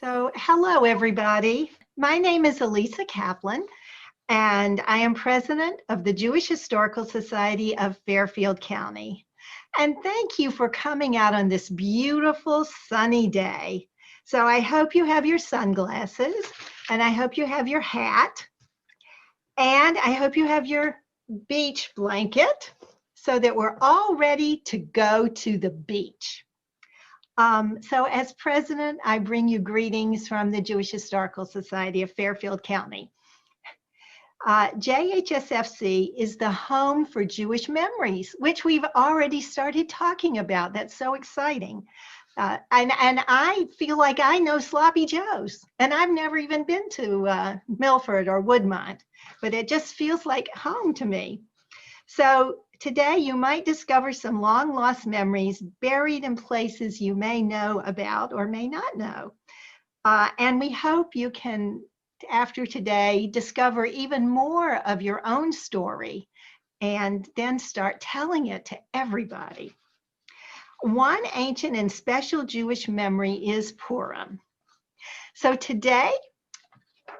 So, hello everybody. My name is Elisa Kaplan, and I am president of the Jewish Historical Society of Fairfield County. And thank you for coming out on this beautiful sunny day. So I hope you have your sunglasses, and I hope you have your hat, and I hope you have your beach blanket so that we're all ready to go to the beach. So as president, I bring you greetings from the Jewish Historical Society of Fairfield County. JHSFC is the home for Jewish memories, which we've already started talking about. That's so exciting. And I feel like I know Sloppy Joe's, and I've never even been to Milford or Woodmont, but it just feels like home to me. So today you might discover some long lost memories buried in places you may know about or may not know. And we hope you can, after today, discover even more of your own story and then start telling it to everybody. One ancient and special Jewish memory is Purim. So today,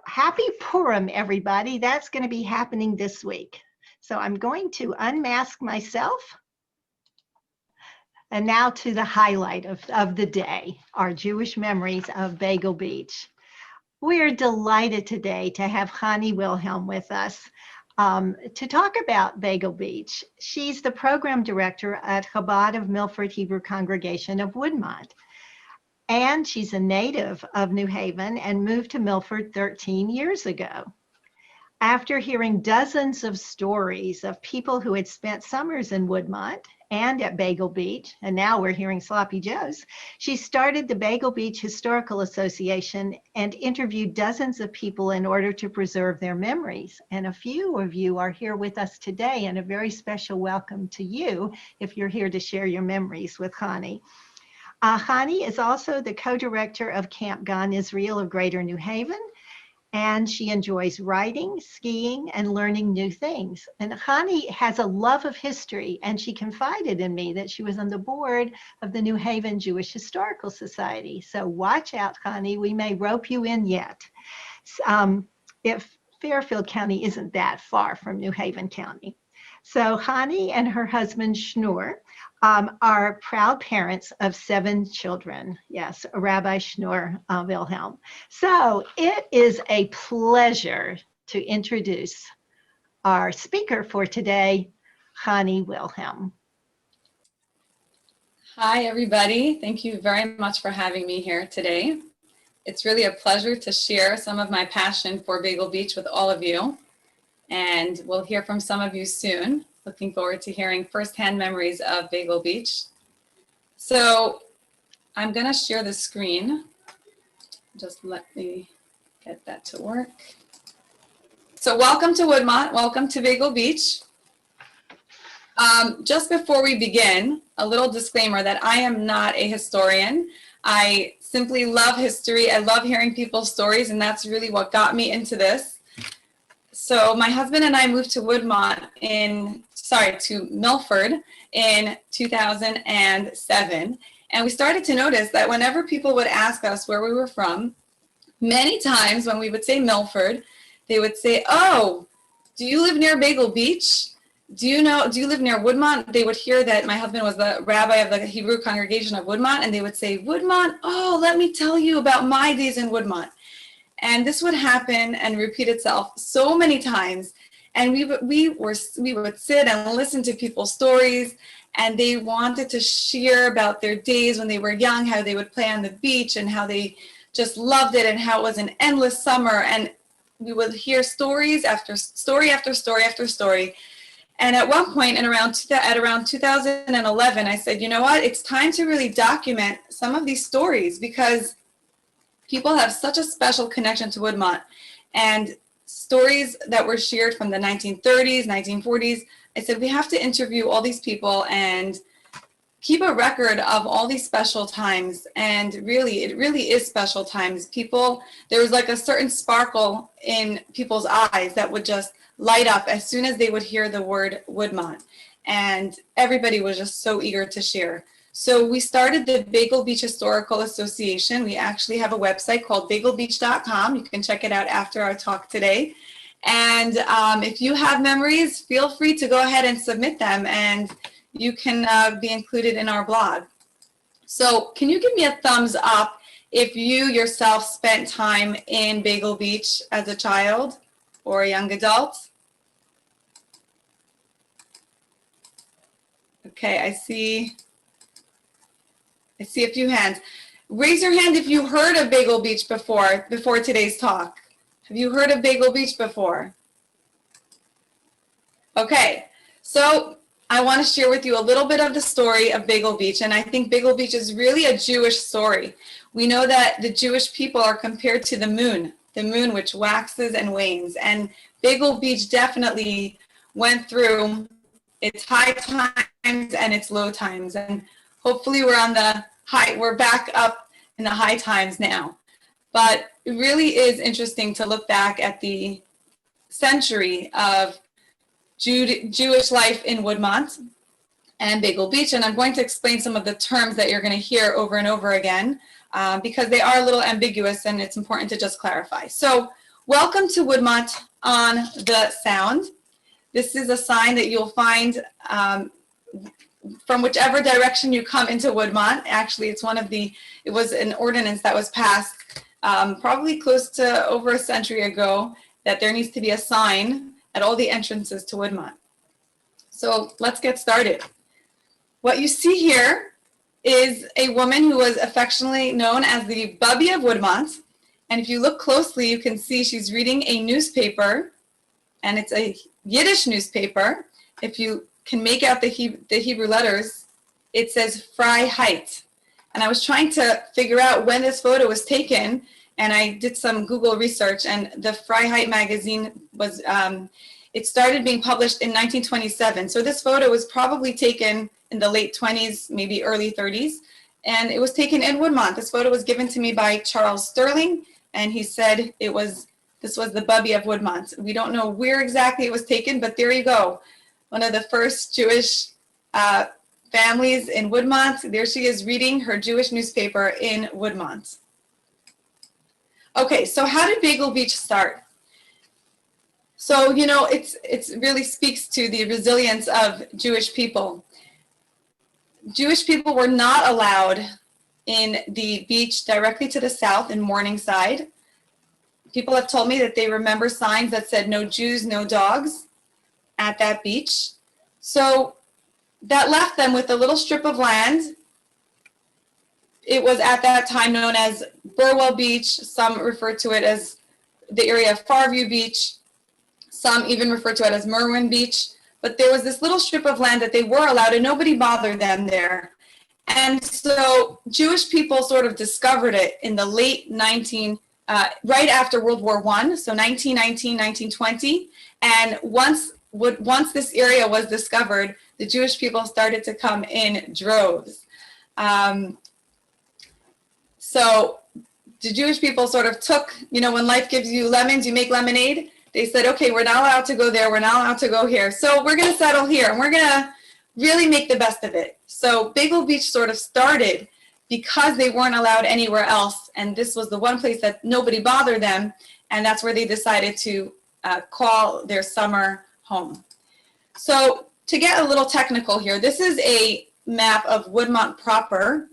happy Purim, everybody. That's going to be happening this week. So I'm going to unmask myself. And now to the highlight of the day, our Jewish memories of Bagel Beach. We're delighted today to have Chanie Wilhelm with us to talk about Bagel Beach. She's the program director at Chabad of Milford Hebrew Congregation of Woodmont. And she's a native of New Haven and moved to Milford 13 years ago. After hearing dozens of stories of people who had spent summers in Woodmont and at Bagel Beach, and now we're hearing Sloppy Joe's, she started the Bagel Beach Historical Association and interviewed dozens of people in order to preserve their memories. And a few of you are here with us today, and a very special welcome to you if you're here to share your memories with Chanie. Chanie is also the co-director of Camp Gan Israel of Greater New Haven, and she enjoys writing, skiing, and learning new things. And Chanie has a love of history, and she confided in me that she was on the board of the New Haven Jewish Historical Society. So watch out, Chanie, we may rope you in yet. If Fairfield County isn't that far from New Haven County. So Chanie and her husband, Schnur, are proud parents of 7 children. Yes, Rabbi Chanie Wilhelm. So it is a pleasure to introduce our speaker for today, Chanie Wilhelm. Hi, everybody. Thank you very much for having me here today. It's really a pleasure to share some of my passion for Bagel Beach with all of you. And we'll hear from some of you soon. Looking forward to hearing firsthand memories of Bagel Beach. So I'm going to share the screen. Just let me get that to work. So welcome to Woodmont. Welcome to Bagel Beach. Just before we begin, a little disclaimer that I am not a historian. I simply love history. I love hearing people's stories, and that's really what got me into this. So my husband and I moved to to Milford in 2007. And we started to notice that whenever people would ask us where we were from, many times when we would say Milford, they would say, "Oh, do you live near Bagel Beach? Do you live near Woodmont?" They would hear that my husband was the rabbi of the Hebrew congregation of Woodmont, and they would say, "Woodmont, oh, let me tell you about my days in Woodmont." And this would happen and repeat itself so many times. And we would sit and listen to people's stories, and they wanted to share about their days when they were young, how they would play on the beach and how they just loved it and how it was an endless summer. And we would hear stories after story after story after story. And at one point at around 2011, I said, you know what, it's time to really document some of these stories because people have such a special connection to Woodmont, and stories that were shared from the 1930s, 1940s. I said, we have to interview all these people and keep a record of all these special times. And really, it really is special times. There was like a certain sparkle in people's eyes that would just light up as soon as they would hear the word Woodmont. And everybody was just so eager to share. So we started the Bagel Beach Historical Association. We actually have a website called bagelbeach.com. You can check it out after our talk today. And if you have memories, feel free to go ahead and submit them, and you can be included in our blog. So can you give me a thumbs up if you yourself spent time in Bagel Beach as a child or a young adult? Okay, I see a few hands. Raise your hand if you heard of Bagel Beach before today's talk. Have you heard of Bagel Beach before? Okay, so I want to share with you a little bit of the story of Bagel Beach, and I think Bagel Beach is really a Jewish story. We know that the Jewish people are compared to the moon which waxes and wanes, and Bagel Beach definitely went through its high times and its low times, and hopefully we're back up in the high times now. But it really is interesting to look back at the century of Jewish life in Woodmont and Bagel Beach, and I'm going to explain some of the terms that you're going to hear over and over again because they are a little ambiguous, and it's important to just clarify. So welcome to Woodmont on the Sound. This is a sign that you'll find from whichever direction you come into Woodmont. Actually, it was an ordinance that was passed probably close to over a century ago, that there needs to be a sign at all the entrances to Woodmont. So let's get started. What you see here is a woman who was affectionately known as the Bubby of Woodmont. And if you look closely, you can see she's reading a newspaper, and it's a Yiddish newspaper. If you can make out the Hebrew letters, it says Freiheit. And I was trying to figure out when this photo was taken, and I did some Google research, and the Freiheit magazine was, it started being published in 1927. So this photo was probably taken in the late 20s, maybe early 30s, and it was taken in Woodmont. This photo was given to me by Charles Sterling, and he said this was the Bubby of Woodmont. We don't know where exactly it was taken, but there you go. One of the first Jewish families in Woodmont. There she is reading her Jewish newspaper in Woodmont. Okay, so how did Bagel Beach start? So, you know, it really speaks to the resilience of Jewish people. Jewish people were not allowed in the beach directly to the south in Morningside. People have told me that they remember signs that said no Jews, no dogs at that beach. So that left them with a little strip of land. It was at that time known as Burwell Beach. Some refer to it as the area of Farview Beach. Some even refer to it as Merwin Beach. But there was this little strip of land that they were allowed, and nobody bothered them there. And so Jewish people sort of discovered it in the late right after World War I, so 1919, 1920. And once this area was discovered, the Jewish people started to come in droves. So the Jewish people sort of took, you know, when life gives you lemons, you make lemonade. They said, okay, we're not allowed to go there. We're not allowed to go here. So we're going to settle here, and we're going to really make the best of it. So Bagel Beach sort of started because they weren't allowed anywhere else. And this was the one place that nobody bothered them. And that's where they decided to call their summer home. So to get a little technical here, this is a map of Woodmont Proper.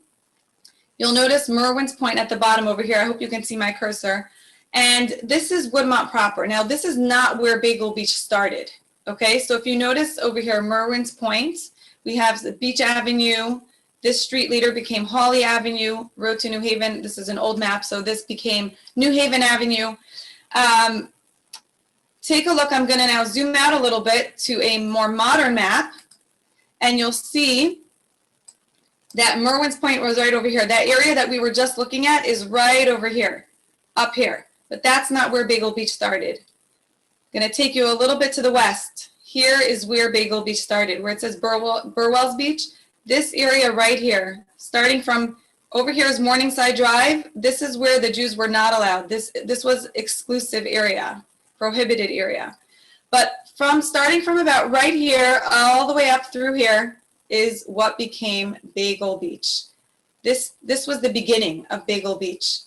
You'll notice Merwin's Point at the bottom over here. I hope you can see my cursor. And this is Woodmont Proper. Now, this is not where Bagel Beach started, okay? So if you notice over here, Merwin's Point, we have the Beach Avenue. This street later became Hawley Avenue, road to New Haven. This is an old map, so this became New Haven Avenue. Take a look. I'm going to now zoom out a little bit to a more modern map, and you'll see that Merwin's Point was right over here. That area that we were just looking at is right over here, up here. But that's not where Bagel Beach started. I'm going to take you a little bit to the west. Here is where Bagel Beach started, where it says Burwell's Beach. This area right here, starting from over here is Morningside Drive. This is where the Jews were not allowed. This was exclusive area, prohibited area. But starting from about right here all the way up through here is what became Bagel Beach. This was the beginning of Bagel Beach.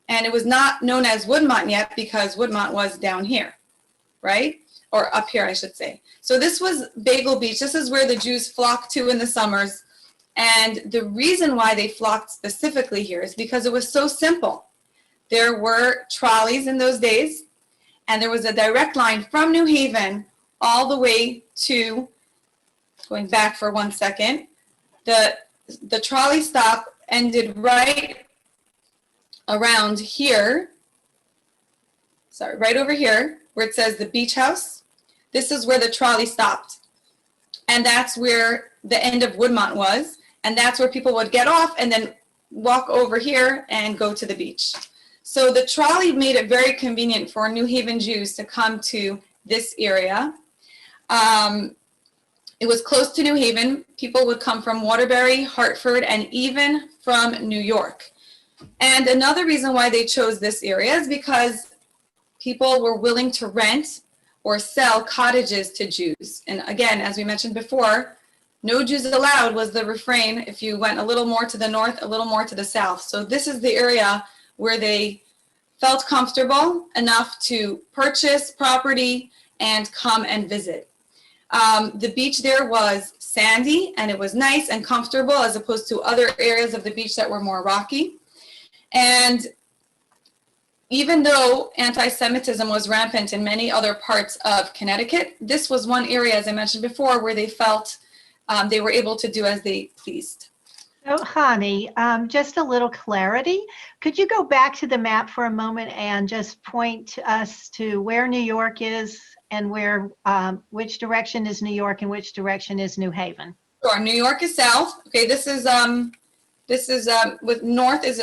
And it was not known as Woodmont yet because Woodmont was down here, right? Or up here, I should say. So this was Bagel Beach. This is where the Jews flocked to in the summers. And the reason why they flocked specifically here is because it was so simple. There were trolleys in those days, and there was a direct line from New Haven all the way to, going back for 1 second, the trolley stop ended right around here, sorry, right over here, where it says the beach house. This is where the trolley stopped. And that's where the end of Woodmont was. And that's where people would get off and then walk over here and go to the beach. So the trolley made it very convenient for New Haven Jews to come to this area. It was close to New Haven. People would come from Waterbury, Hartford, and even from New York. And another reason why they chose this area is because people were willing to rent or sell cottages to Jews. And again, as we mentioned before, no Jews allowed was the refrain if you went a little more to the north, a little more to the south. So this is the area where they felt comfortable enough to purchase property and come and visit. The beach there was sandy and it was nice and comfortable as opposed to other areas of the beach that were more rocky. And even though anti-Semitism was rampant in many other parts of Connecticut, this was one area, as I mentioned before, where they felt they were able to do as they pleased. So, Chanie, just a little clarity. Could you go back to the map for a moment and just point us to where New York is and where, which direction is New York and which direction is New Haven? Sure. New York is south. Okay, this is with north is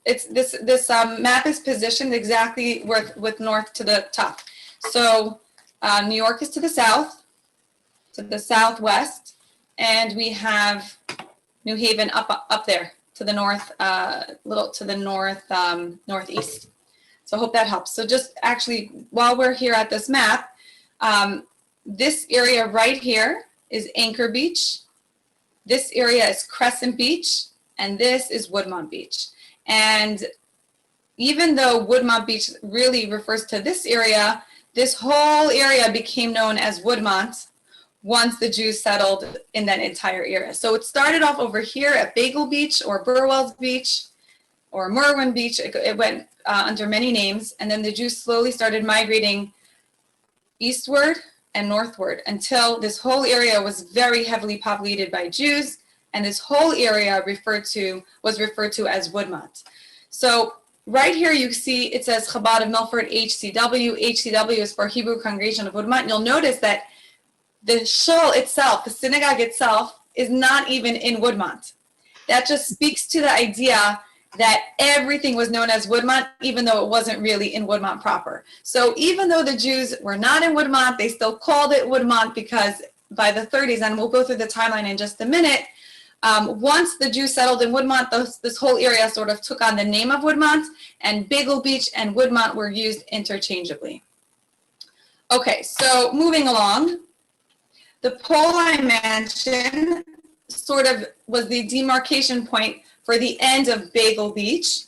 this map is positioned exactly with north to the top. So New York is to the south, to the southwest, and we have New Haven up there to the north, little to the north northeast. So I hope that helps. So just actually, while we're here at this map, this area right here is Anchor Beach. This area is Crescent Beach, and this is Woodmont Beach. And even though Woodmont Beach really refers to this area, this whole area became known as Woodmont once the Jews settled in that entire area. So it started off over here at Bagel Beach or Burwell's Beach or Merwin Beach. It went under many names, and then the Jews slowly started migrating eastward and northward until this whole area was very heavily populated by Jews, and this whole area was referred to as Woodmont. So right here you see it says Chabad of Milford, HCW. HCW is for Hebrew Congregation of Woodmont. You'll notice that the shul itself, the synagogue itself, is not even in Woodmont. That just speaks to the idea that everything was known as Woodmont, even though it wasn't really in Woodmont proper. So even though the Jews were not in Woodmont, they still called it Woodmont because by the 30s, and we'll go through the timeline in just a minute, once the Jews settled in Woodmont, this whole area sort of took on the name of Woodmont, and Bagel Beach and Woodmont were used interchangeably. Okay, so moving along, the Poli Mansion sort of was the demarcation point for the end of Bagel Beach.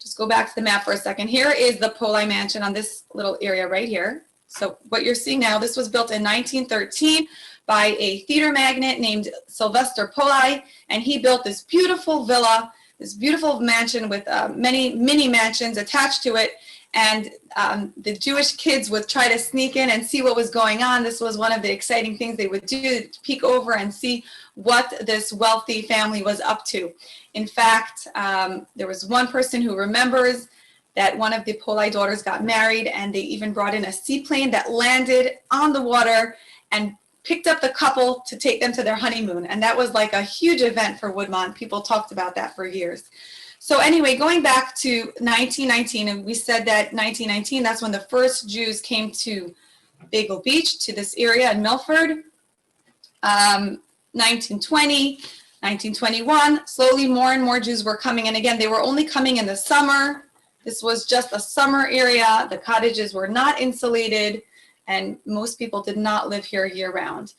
Just go back to the map for a second. Here is the Poli Mansion on this little area right here. So what you're seeing now, this was built in 1913 by a theater magnate named Sylvester Poli, and he built this beautiful villa, this beautiful mansion with many mini mansions attached to it. And the Jewish kids would try to sneak in and see what was going on. This was one of the exciting things they would do, to peek over and see what this wealthy family was up to. In fact, there was one person who remembers that one of the Poli daughters got married, and they even brought in a seaplane that landed on the water and picked up the couple to take them to their honeymoon. And that was like a huge event for Woodmont. People talked about that for years. So anyway, going back to 1919, and we said that 1919, that's when the first Jews came to Bagel Beach, to this area in Milford. 1920, 1921, slowly more and more Jews were coming. And again, they were only coming in the summer. This was just a summer area. The cottages were not insulated. and most people did not live here year-round.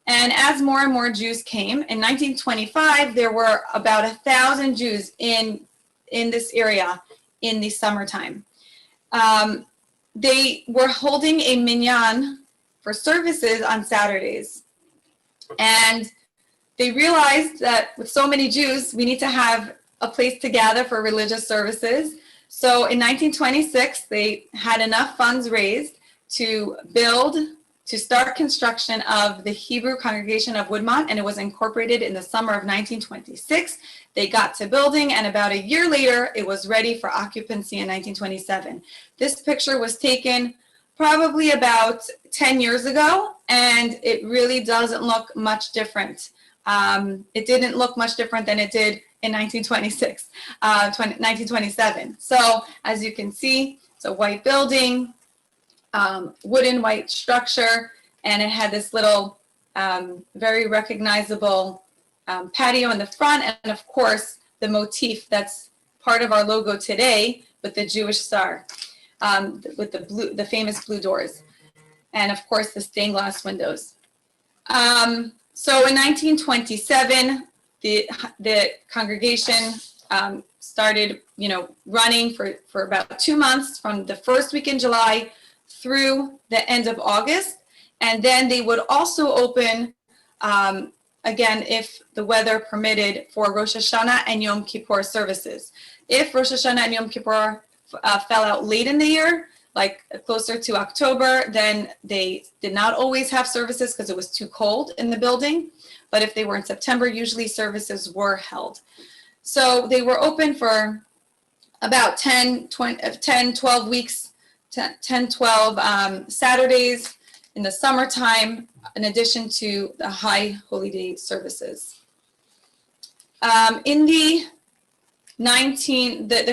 And as more and more Jews came, in 1925, there were about 1,000 Jews in this area in the summertime. They were holding a minyan for services on Saturdays. And they realized that with so many Jews, we need to have a place to gather for religious services. So in 1926, they had enough funds raised to start construction of the Hebrew congregation of Woodmont, and it was incorporated in the summer of 1926. They got to building, and about a year later, it was ready for occupancy in 1927. This picture was taken probably about 10 years ago, and it really doesn't look much different. It didn't look much different than it did in 1927. So as you can see, it's a white building, wooden white structure, and it had this little very recognizable patio in the front, and of course the motif that's part of our logo today with the Jewish star, with the famous blue doors, and of course the stained glass windows. So in 1927, the congregation started, running for about 2 months, from the first week in July through the end of August. And then they would also open, again, if the weather permitted, for Rosh Hashanah and Yom Kippur services. If Rosh Hashanah and Yom Kippur fell out late in the year, like closer to October, then they did not always have services because it was too cold in the building. But if they were in September, usually services were held. So they were open for about 12 weeks, 12 Saturdays in the summertime, in addition to the high holy day services. In the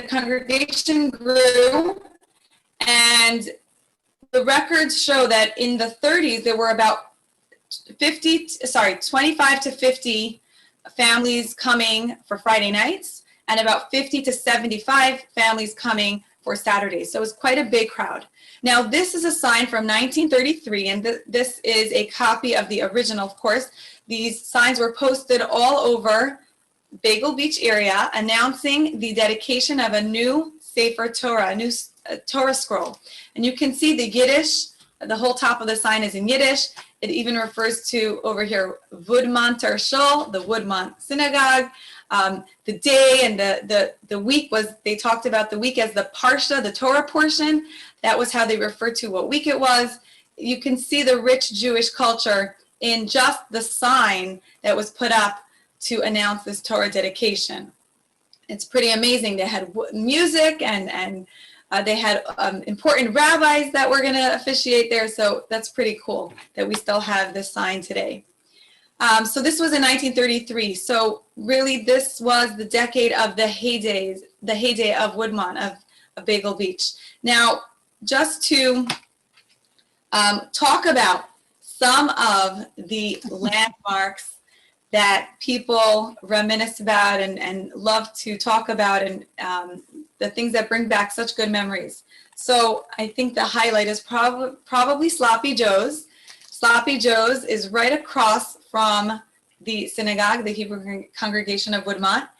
congregation grew, and the records show that in the 30s, there were about 25 to 50 families coming for Friday nights, and about 50 to 75 families coming for Saturdays. So it was quite a big crowd. Now, this is a sign from 1933, and this is a copy of the original, of course. These signs were posted all over Bagel Beach area, announcing the dedication of a new Sefer Torah, a new Torah scroll. And you can see the Yiddish, the whole top of the sign is in Yiddish. It even refers to, over here, Woodmont Proper, the Woodmont Synagogue. The day and the week they talked about the week as the Parsha, the Torah portion. That was how they referred to what week it was. You can see the rich Jewish culture in just the sign that was put up to announce this Torah dedication. It's pretty amazing. They had music, and they had important rabbis that were going to officiate there. So that's pretty cool that we still have this sign today. So this was in 1933. So really, this was the decade of the heyday of Woodmont, of Bagel Beach. Now, just to talk about some of the landmarks that people reminisce about and love to talk about, and the things that bring back such good memories. So I think the highlight is probably Sloppy Joe's. Sloppy Joe's is right across from the Synagogue, the Hebrew congregation of Woodmont.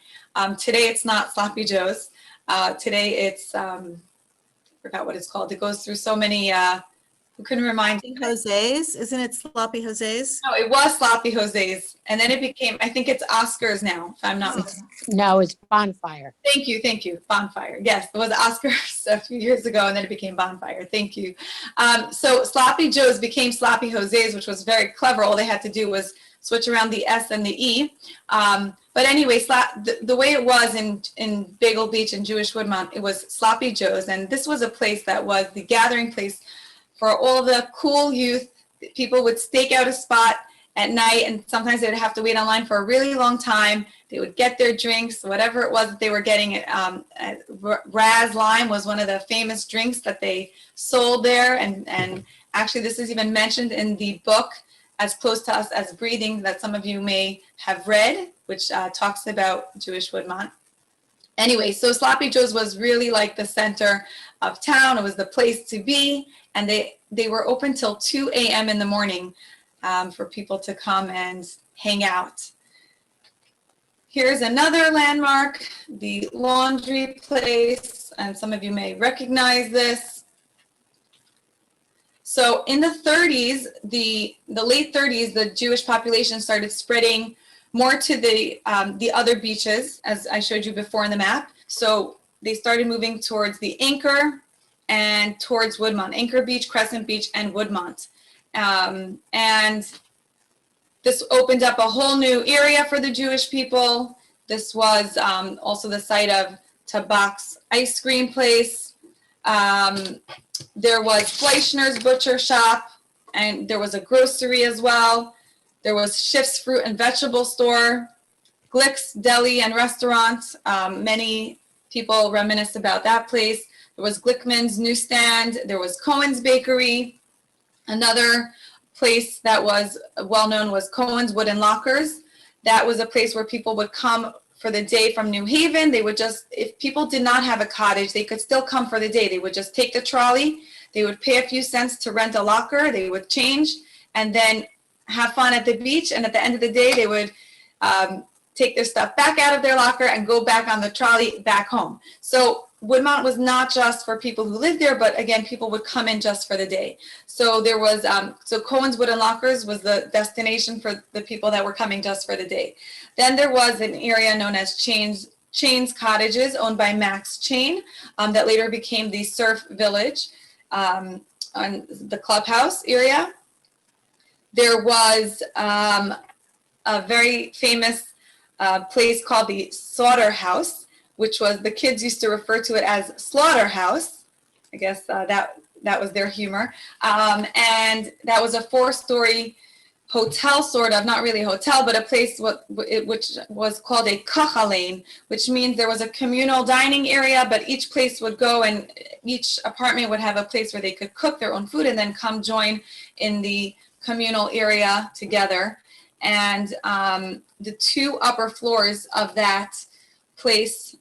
Today it's not Sloppy Joe's. Today it's, I forgot what it's called. It goes through so many, who can remind me? Jose's, isn't it Sloppy Jose's? No, it was Sloppy Jose's. And then it became, I think it's Oscar's now, if I'm not mistaken. No, it's Bonfire. Thank you. Bonfire. Yes, it was Oscar's a few years ago, and then it became Bonfire. Thank you. So Sloppy Joe's became Sloppy Jose's, which was very clever. All they had to do was switch around the S and the E. But anyway, the way it was in Bagel Beach and Jewish Woodmont, it was Sloppy Joe's. And this was a place that was the gathering place for all the cool youth. People would stake out a spot at night, and sometimes they would have to wait online for a really long time. They would get their drinks, whatever it was that they were getting. Raz Lime was one of the famous drinks that they sold there. And actually, this is even mentioned in the book, As Close to Us as Breathing, that some of you may have read, which talks about Jewish Woodmont. Anyway, so Sloppy Joe's was really like the center of town. It was the place to be, and they were open till 2 a.m. in the morning for people to come and hang out. Here's another landmark, the laundry place, and some of you may recognize this. So in the 30s, the late 30s, the Jewish population started spreading more to the other beaches, as I showed you before in the map. So they started moving towards the Anchor and towards Woodmont, Anchor Beach, Crescent Beach, and Woodmont. And this opened up a whole new area for the Jewish people. This was also the site of Tabak's ice cream place. There was Fleischner's butcher shop, and there was a grocery as well. There was Schiff's fruit and vegetable store, Glick's deli and restaurant. Many people reminisce about that place. There was Glickman's newsstand. There was Cohen's bakery. Another place that was well known was Cohen's Wooden Lockers. That was a place where people would come for the day from New Haven. They would just, if people did not have a cottage, they could still come for the day. They would just take the trolley. They would pay a few cents to rent a locker. They would change and then have fun at the beach. And at the end of the day, they would take their stuff back out of their locker and go back on the trolley back home. So Woodmont was not just for people who lived there, but again, people would come in just for the day. So there was, so Cohen's Wooden Lockers was the destination for the people that were coming just for the day. Then there was an area known as Chain's Cottages, owned by Max Chain, that later became the Surf Village on the clubhouse area. There was a very famous place called the Slaughterhouse, which was, the kids used to refer to it as Slaughterhouse. I guess that was their humor. And that was a 4-story hotel, sort of, not really a hotel, but a place which was called a kachalein, which means there was a communal dining area, but each place would go and each apartment would have a place where they could cook their own food and then come join in the communal area together. And the 2 upper floors of that place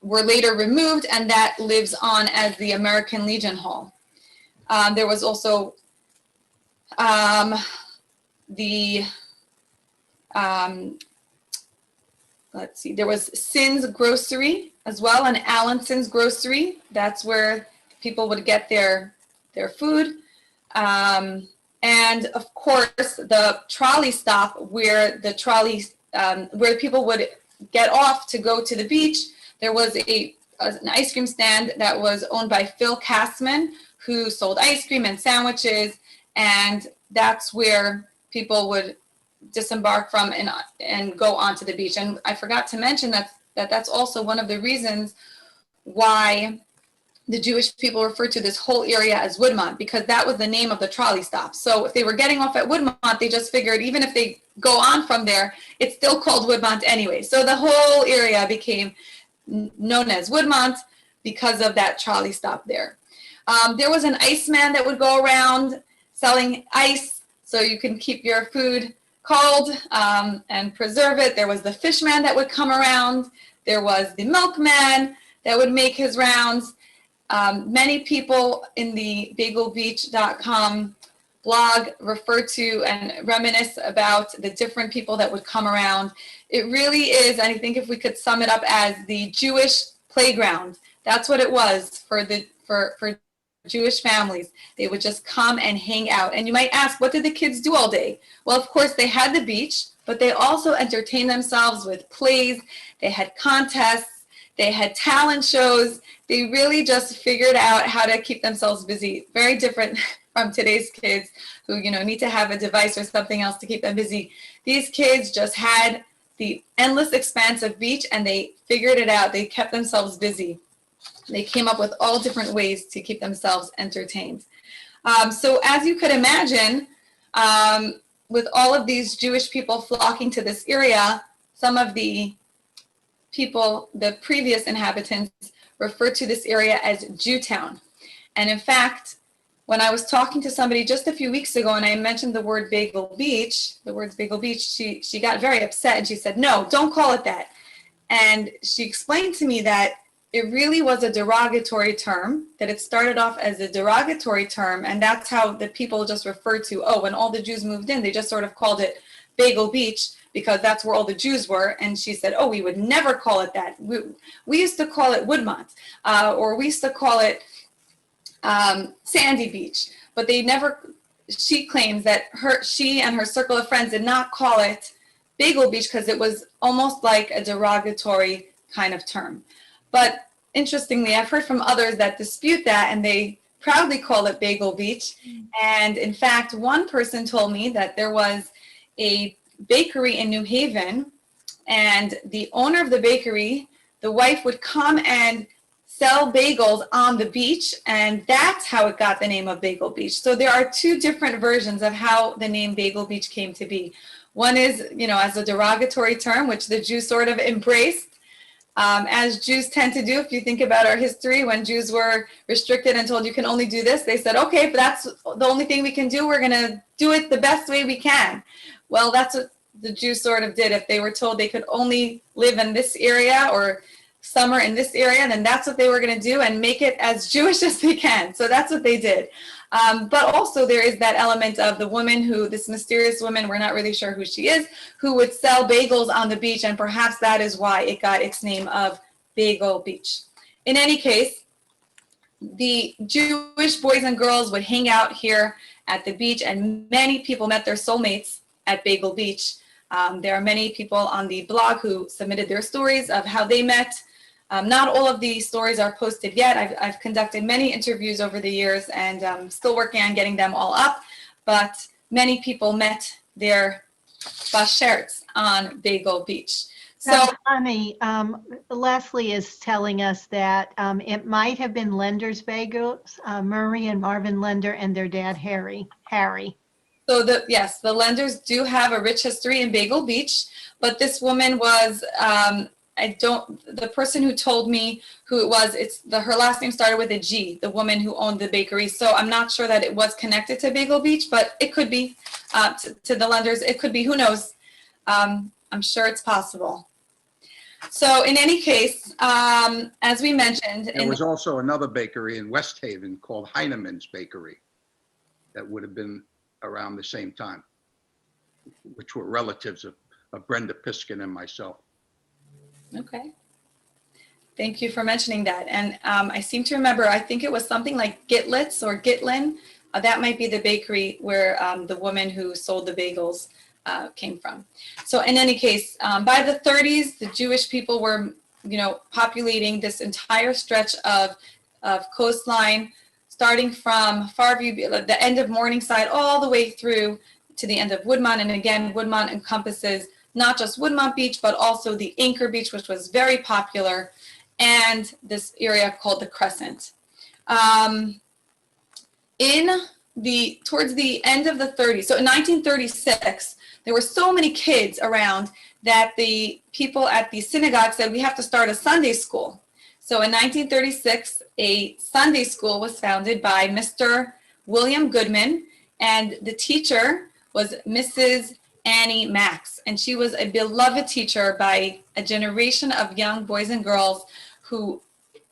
were later removed, and that lives on as the American Legion Hall. There was also let's see, there was Sin's Grocery as well, and Allison's Grocery. That's where people would get their food. And of course, the trolley stop where the trolley, where people would get off to go to the beach, there was an ice cream stand that was owned by Phil Kastman, who sold ice cream and sandwiches, and that's where people would disembark from and go onto the beach. And I forgot to mention that's also one of the reasons why the Jewish people refer to this whole area as Woodmont, because that was the name of the trolley stop. So if they were getting off at Woodmont, they just figured even if they go on from there, it's still called Woodmont anyway. So the whole area became known as Woodmont because of that trolley stop there. There was an iceman that would go around selling ice so you can keep your food cold and preserve it. There was the fishman that would come around. There was the milkman that would make his rounds. Many people in the bagelbeach.com blog refer to and reminisce about the different people that would come around. It really is, and I think if we could sum it up as the Jewish playground, that's what it was for Jewish families. They would just come and hang out. And you might ask, what did the kids do all day? Well, of course, they had the beach, but they also entertained themselves with plays. They had contests. They had talent shows. They really just figured out how to keep themselves busy. Very different from today's kids who, need to have a device or something else to keep them busy. These kids just had the endless expanse of beach and they figured it out. They kept themselves busy. They came up with all different ways to keep themselves entertained. So as you could imagine, with all of these Jewish people flocking to this area, some of the people, the previous inhabitants, referred to this area as Jewtown. And in fact, when I was talking to somebody just a few weeks ago and I mentioned the word Bagel Beach, the words Bagel Beach, she got very upset and she said, no, don't call it that. And she explained to me that it really was a derogatory term, that it started off as a derogatory term, and that's how the people just referred to, oh, when all the Jews moved in, they just sort of called it Bagel Beach because that's where all the Jews were. And she said, oh, we would never call it that. We used to call it Woodmont, or we used to call it Sandy Beach, but they never, she claims that she and her circle of friends did not call it Bagel Beach because it was almost like a derogatory kind of term. But interestingly, I've heard from others that dispute that, and they proudly call it Bagel Beach. And in fact, one person told me that there was a bakery in New Haven, and the owner of the bakery, the wife would come and sell bagels on the beach, and that's how it got the name of Bagel Beach. So there are two different versions of how the name Bagel Beach came to be. One is, you know, as a derogatory term, which the Jews sort of embraced, as Jews tend to do. If you think about our history, when Jews were restricted and told you can only do this, they said, okay, but that's the only thing we can do. We're going to do it the best way we can. Well, that's what the Jews sort of did. If they were told they could only live in this area or summer in this area, then that's what they were going to do and make it as Jewish as they can. So that's what they did. But also there is that element of the woman who, this mysterious woman, we're not really sure who she is, who would sell bagels on the beach, and perhaps that is why it got its name of Bagel Beach. In any case, the Jewish boys and girls would hang out here at the beach, and many people met their soulmates at Bagel Beach. There are many people on the blog who submitted their stories of how they met. Not all of the stories are posted yet. I've conducted many interviews over the years, and I'm still working on getting them all up, but many people met their basherts on Bagel Beach. So, Honey, Leslie is telling us that it might have been Lender's Bagels, Murray and Marvin Lender and their dad, Harry. So yes, the Lenders do have a rich history in Bagel Beach, but this woman was, the person who told me who it was, her last name started with a G, the woman who owned the bakery. So I'm not sure that it was connected to Bagel Beach, but it could be to the Lenders. It could be, who knows? I'm sure it's possible. So in any case, as we mentioned. There was also another bakery in West Haven called Heinemann's Bakery that would have been around the same time, which were relatives of Brenda Piskin and myself. Okay. Thank you for mentioning that. And I seem to remember, I think it was something like Gitlitz or Gitlin. That might be the bakery where the woman who sold the bagels came from. So in any case, by the 30s, the Jewish people were, populating this entire stretch of coastline, starting from Farview, the end of Morningside, all the way through to the end of Woodmont. And again, Woodmont encompasses not just Woodmont Beach, but also the Anchor Beach, which was very popular, and this area called the Crescent. Towards the end of the 30s, so in 1936, there were so many kids around that the people at the synagogue said, we have to start a Sunday school. So in 1936, a Sunday school was founded by Mr. William Goodman, and the teacher was Mrs. Annie Max, and she was a beloved teacher by a generation of young boys and girls who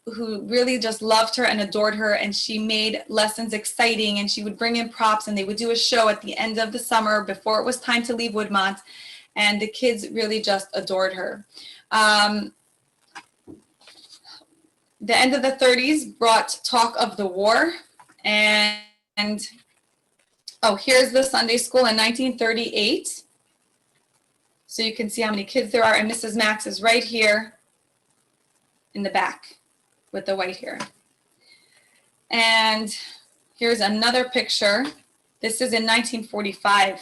really just loved her and adored her, and she made lessons exciting, and she would bring in props, and they would do a show at the end of the summer before it was time to leave Woodmont, and the kids really just adored her. The end of the 30s brought talk of the war, and here's the Sunday school in 1938. So you can see how many kids there are, and Mrs. Max is right here in the back with the white hair. And here's another picture. This is in 1945.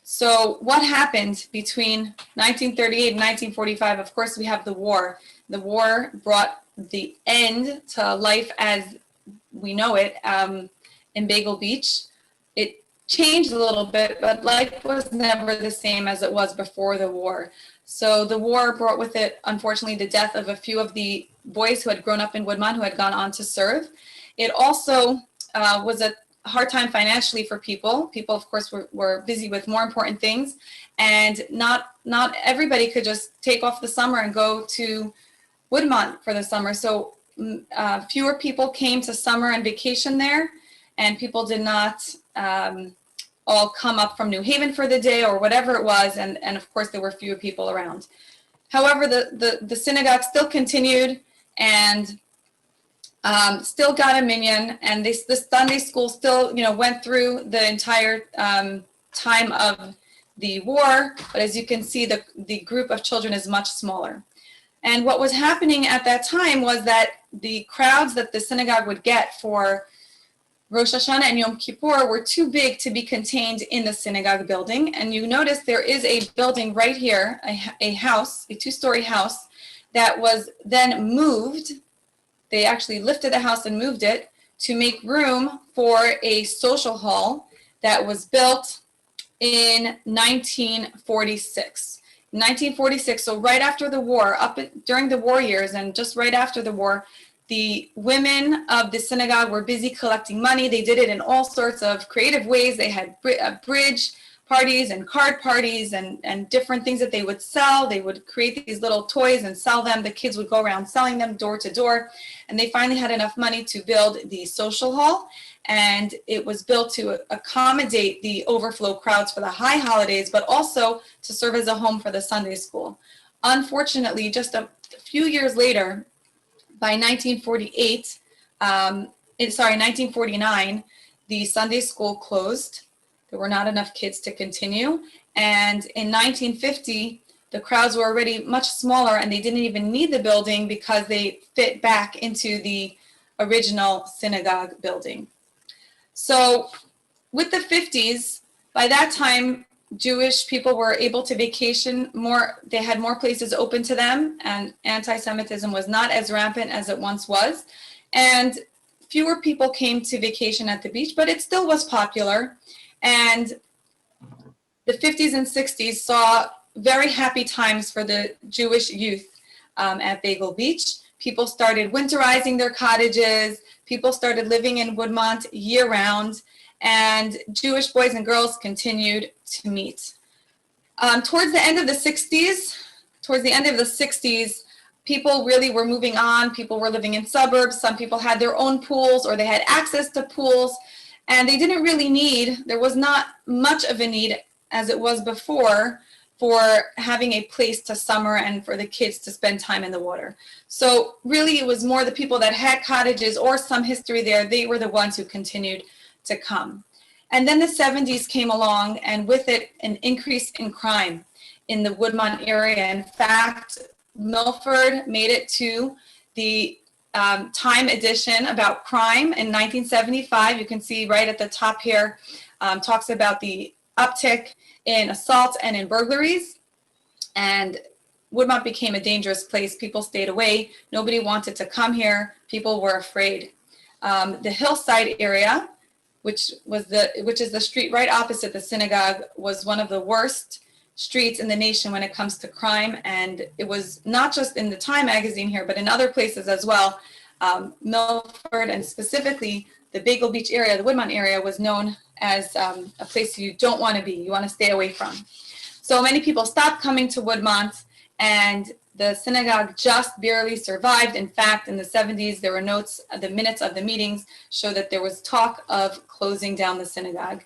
So what happened between 1938 and 1945? Of course, we have the war. The war brought the end to life as we know it in Bagel Beach. It changed a little bit, but life was never the same as it was before the war. So the war brought with it, unfortunately, the death of a few of the boys who had grown up in Woodmont, who had gone on to serve. It also was a hard time financially for people. People, of course, were busy with more important things, and not everybody could just take off the summer and go to Woodmont for the summer. So fewer people came to summer and vacation there, and people did not all come up from New Haven for the day or whatever it was, and of course there were fewer people around. However, the synagogue still continued and still got a minyan, and the Sunday school still, went through the entire time of the war. But as you can see, the group of children is much smaller. And what was happening at that time was that the crowds that the synagogue would get for Rosh Hashanah and Yom Kippur were too big to be contained in the synagogue building. And you notice there is a building right here, a house, a two-story house that was then moved. They actually lifted the house and moved it to make room for a social hall that was built in 1946. 1946, so right after the war, during the war years and just right after the war, the women of the synagogue were busy collecting money. They did it in all sorts of creative ways. They had bridge parties and card parties and different things that they would sell. They would create these little toys and sell them. The kids would go around selling them door to door. And they finally had enough money to build the social hall. And it was built to accommodate the overflow crowds for the high holidays, but also to serve as a home for the Sunday school. Unfortunately, just a few years later, by 1949, the Sunday school closed. There were not enough kids to continue. And in 1950, the crowds were already much smaller, and they didn't even need the building because they fit back into the original synagogue building. So with the 50s, by that time, Jewish people were able to vacation more. They had more places open to them, and anti-Semitism was not as rampant as it once was. And fewer people came to vacation at the beach, but it still was popular. And the 50s and 60s saw very happy times for the Jewish youth at Bagel Beach. People started winterizing their cottages. People started living in Woodmont year-round, and Jewish boys and girls continued to meet. Towards the end of the 60s, people really were moving on. People were living in suburbs. Some people had their own pools, or they had access to pools, and they didn't really need, there was not much of a need as it was before for having a place to summer and for the kids to spend time in the water. So really it was more the people that had cottages or some history there, they were the ones who continued to come. And then the 70s came along, and with it, an increase in crime in the Woodmont area. In fact, Milford made it to the Time edition about crime in 1975. You can see right at the top here, talks about the uptick in assaults and in burglaries. And Woodmont became a dangerous place. People stayed away. Nobody wanted to come here. People were afraid. The hillside area, which is the street right opposite the synagogue, was one of the worst streets in the nation when it comes to crime. And it was not just in the Time magazine here, but in other places as well. Milford, and specifically the Bagel Beach area, the Woodmont area, was known as a place you don't want to be, you want to stay away from. So many people stopped coming to Woodmont, and the synagogue just barely survived. In fact, in the 70s, there were notes, the minutes of the meetings show that there was talk of closing down the synagogue.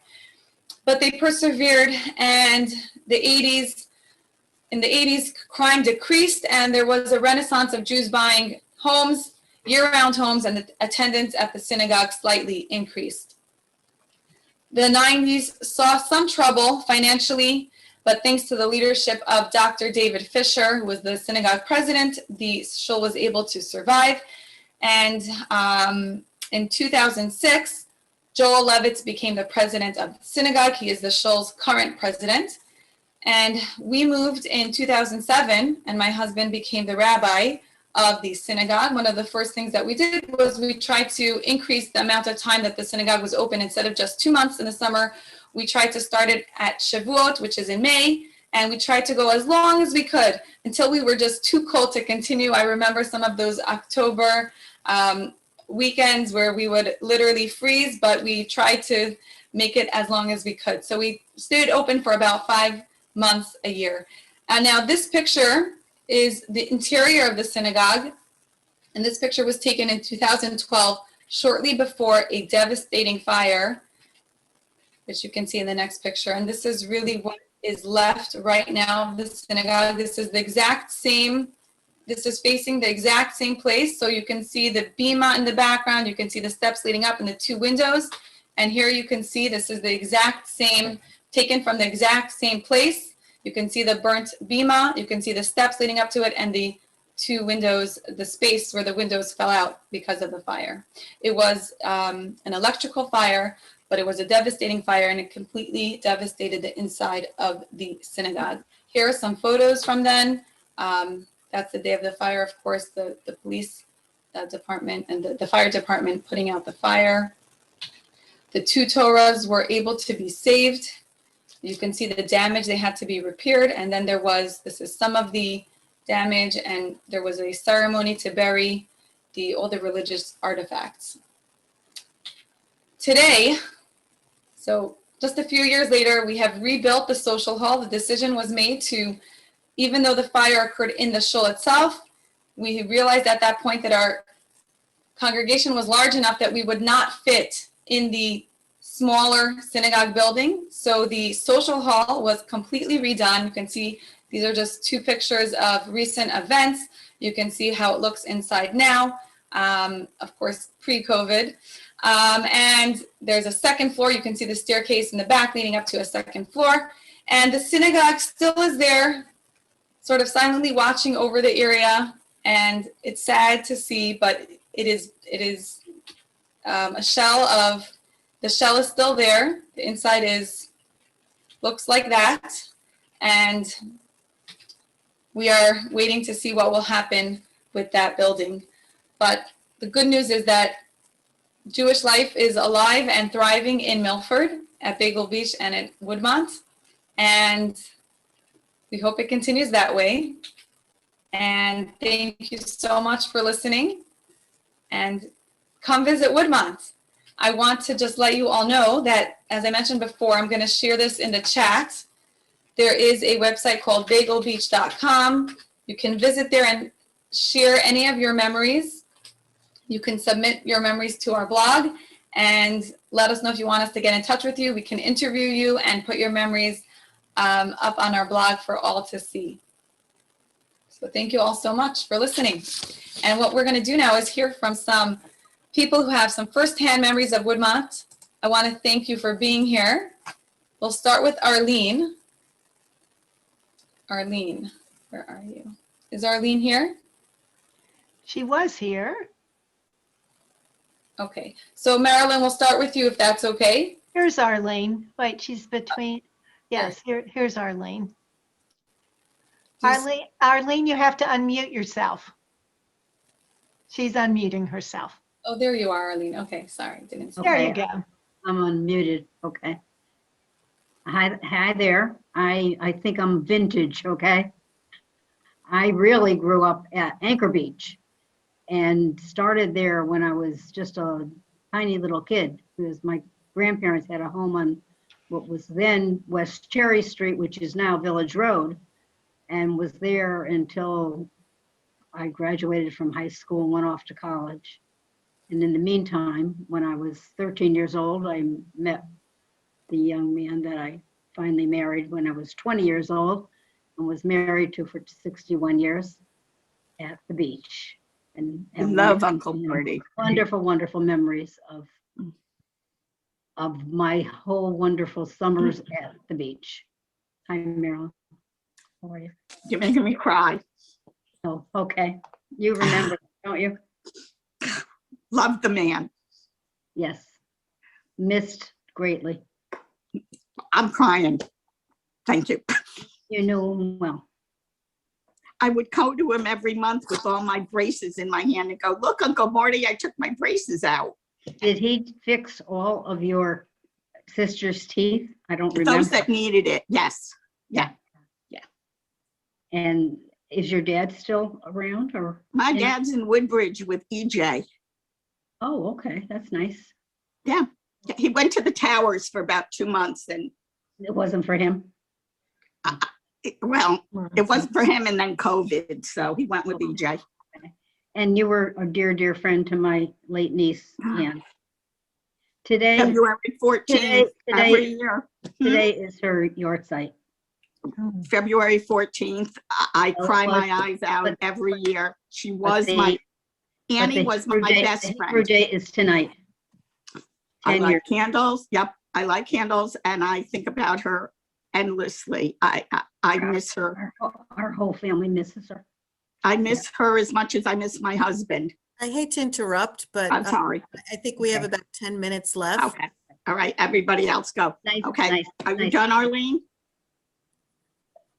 But they persevered, and in the 80s, crime decreased, and there was a renaissance of Jews buying homes, year-round homes, and the attendance at the synagogue slightly increased. The 90s saw some trouble financially, but thanks to the leadership of Dr. David Fisher, who was the synagogue president, the shul was able to survive. And in 2006, Joel Levitz became the president of the synagogue. He is the shul's current president. And we moved in 2007, and my husband became the rabbi of the synagogue. One of the first things that we did was we tried to increase the amount of time that the synagogue was open. Instead of just 2 months in the summer, we tried to start it at Shavuot, which is in May, and we tried to go as long as we could until we were just too cold to continue. I remember some of those October weekends where we would literally freeze, but we tried to make it as long as we could. So we stayed open for about 5 months a year. And now this picture is the interior of the synagogue. And this picture was taken in 2012, shortly before a devastating fire, which you can see in the next picture. And this is really what is left right now of the synagogue. This is the exact same, this is facing the exact same place. So you can see the bima in the background, you can see the steps leading up and the 2 windows. And here you can see this is the exact same, taken from the exact same place. You can see the burnt bima, you can see the steps leading up to it, and the 2 windows, the space where the windows fell out because of the fire. It was an electrical fire, but it was a devastating fire, and it completely devastated the inside of the synagogue. Here are some photos from then. That's the day of the fire, of course, the police department and the fire department putting out the fire. The 2 Torahs were able to be saved. You can see the damage, they had to be repaired. And then there was, this is some of the damage, and there was a ceremony to bury all the religious artifacts. Today, so just a few years later, we have rebuilt the social hall. The decision was made to, even though the fire occurred in the shul itself, we realized at that point that our congregation was large enough that we would not fit in the smaller synagogue building. So the social hall was completely redone. You can see these are just 2 pictures of recent events. You can see how it looks inside now, of course, pre-COVID. And there's a 2nd floor. You can see the staircase in the back leading up to a 2nd floor. And the synagogue still is there, sort of silently watching over the area. And it's sad to see, but it is a shell of, the shell is still there. The inside looks like that. And we are waiting to see what will happen with that building. But the good news is that Jewish life is alive and thriving in Milford, at Bagel Beach and at Woodmont. And we hope it continues that way. And thank you so much for listening. And come visit Woodmont. I want to just let you all know that, as I mentioned before, I'm going to share this in the chat. There is a website called bagelbeach.com. You can visit there and share any of your memories. You can submit your memories to our blog and let us know if you want us to get in touch with you. We can interview you and put your memories up on our blog for all to see. So thank you all so much for listening. And what we're going to do now is hear from some people who have some firsthand memories of Woodmont. I want to thank you for being here. We'll start with Arlene. Arlene, where are you? Is Arlene here? She was here. Okay, so Marilyn, we'll start with you if that's okay. Here's Arlene. Wait, she's between. Yes, here's Arlene. Arlene, you have to unmute yourself. She's unmuting herself. Oh, there you are, Arlene. Okay, sorry, didn't see. There Okay. you go. I'm unmuted. Okay. Hi there. I think I'm vintage. Okay. I really grew up at Anchor Beach and started there when I was just a tiny little kid, because my grandparents had a home on what was then West Cherry Street, which is now Village Road, and was there until I graduated from high school and went off to college. And in the meantime, when I was 13 years old, I met the young man that I finally married when I was 20 years old, and was married to for 61 years at the beach. And Love Uncle Marty. wonderful, wonderful memories of my whole wonderful summers at the beach. Hi, Marilyn. How are you? You're making me cry. Oh, okay. You remember, don't you? Love the man. Yes. Missed greatly. I'm crying. Thank you. You knew him well. I would go to him every month with all my braces in my hand and go, look, Uncle Marty, I took my braces out. Did he fix all of your sister's teeth? I don't remember. Those that needed it, yes. And is your dad still around, or? My dad's in Woodbridge with EJ. Oh, okay, that's nice. Yeah, he went to the towers for about 2 months and, It wasn't for him. well, it wasn't for him and then COVID, so he went with EJ. And you were a dear, dear friend to my late niece, Ann. Today, February 14th, every year. today is her yahrzeit. February 14th, I Oh, cry well, my eyes out but- every year. She but was Annie was my best The Hebrew friend. date is tonight. I 10 like years. candles. Yep, I like candles, and I think about her endlessly. I miss her. Our whole family misses her. I miss her as much as I miss my husband. I hate to interrupt, but I'm sorry. I think we have Okay. about 10 minutes left. Okay, all right, everybody else go. Nice, Okay, nice, are you nice. done, Arlene?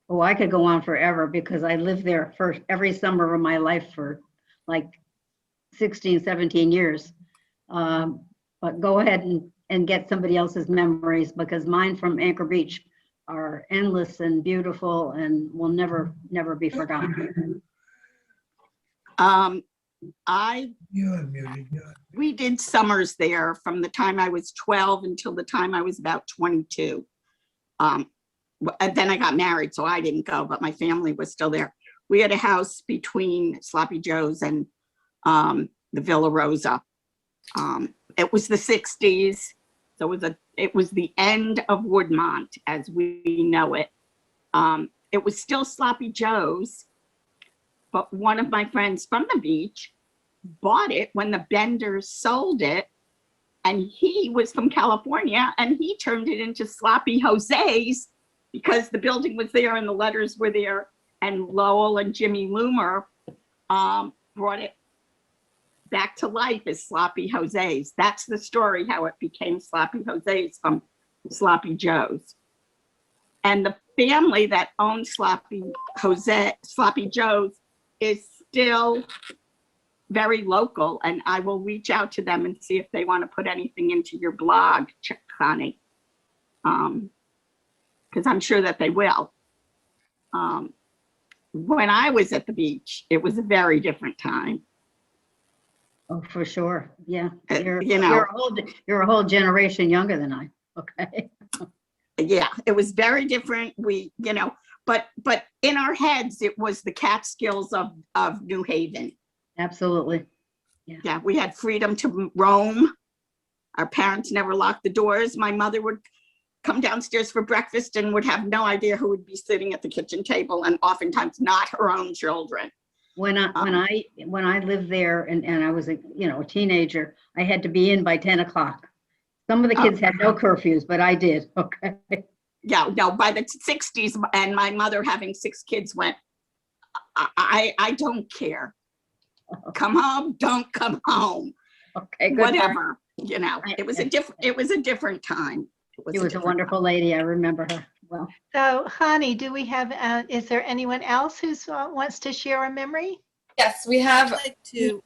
Oh, I could go on forever because I lived there for every summer of my life for like 16, 17 years. But go ahead and get somebody else's memories because mine from Anchor Beach are endless and beautiful and will never, never be forgotten. We did summers there from the time I was 12 until the time I was about 22. And then I got married, so I didn't go, but my family was still there. We had a house between Sloppy Joe's and the Villa Rosa. It was the 60s, so it was the end of Woodmont as we know it. It was still Sloppy Joe's, but one of my friends from the beach bought it when the Benders sold it, and he was from California, and he turned it into Sloppy Jose's because the building was there and the letters were there, and Lowell and Jimmy Loomer brought it back to life as Sloppy Jose's. That's the story, how it became Sloppy Jose's from Sloppy Joe's. And the family that owned Sloppy Joe's is still very local, and I will reach out to them and see if they want to put anything into your blog, Chanie, because I'm sure that they will. When I was at the beach, it was a very different time. Oh, for sure. Yeah. You know. You're a whole generation younger than I. Okay. Yeah, it was very different. We, but in our heads, it was the Catskills of New Haven. Absolutely. Yeah, we had freedom to roam. Our parents never locked the doors. My mother would come downstairs for breakfast and would have no idea who would be sitting at the kitchen table, and oftentimes not her own children. When I lived there and I was a teenager, I had to be in by 10 o'clock. Some of the kids had no curfews, but I did. Okay. Yeah, no, by the 60s, and my mother having 6 kids went, I don't care. Come home, don't come home. Okay, good. Whatever, it was a different time. She was a wonderful lady. I remember her well. So, Chanie, do we have, is there anyone else who wants to share a memory? Yes, we have. I'd like to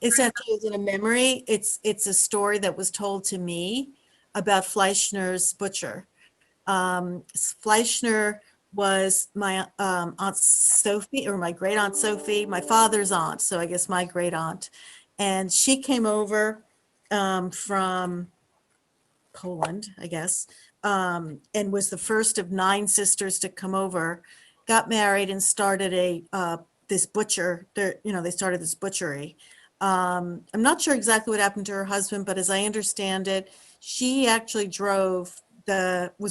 it's actually isn't a memory. It's a story that was told to me about Fleischner's butcher. Fleischner was my Aunt Sophie, or my great Aunt Sophie, my father's aunt. So I guess my great aunt, and she came over from Poland, I guess, and was the first of 9 sisters to come over. Got married and started this butcher. They started this butchery. I'm not sure exactly what happened to her husband, but as I understand it, she actually was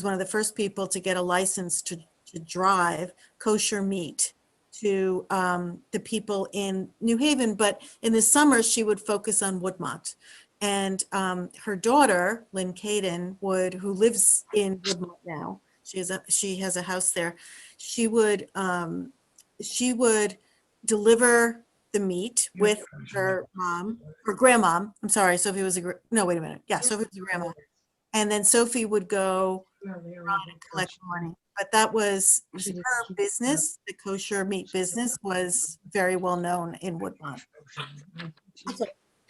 one of the first people to get a license to drive kosher meat to the people in New Haven. But in the summer, she would focus on Woodmont. And her daughter, Lynn Caden, who lives in Woodmont now, she has a house there. She would deliver the meat with her grandmom. I'm sorry, Sophie was wait a minute. Yeah, Sophie was a grandma. And then Sophie would go around and collect money. But that was her business. The kosher meat business was very well known in Woodmont.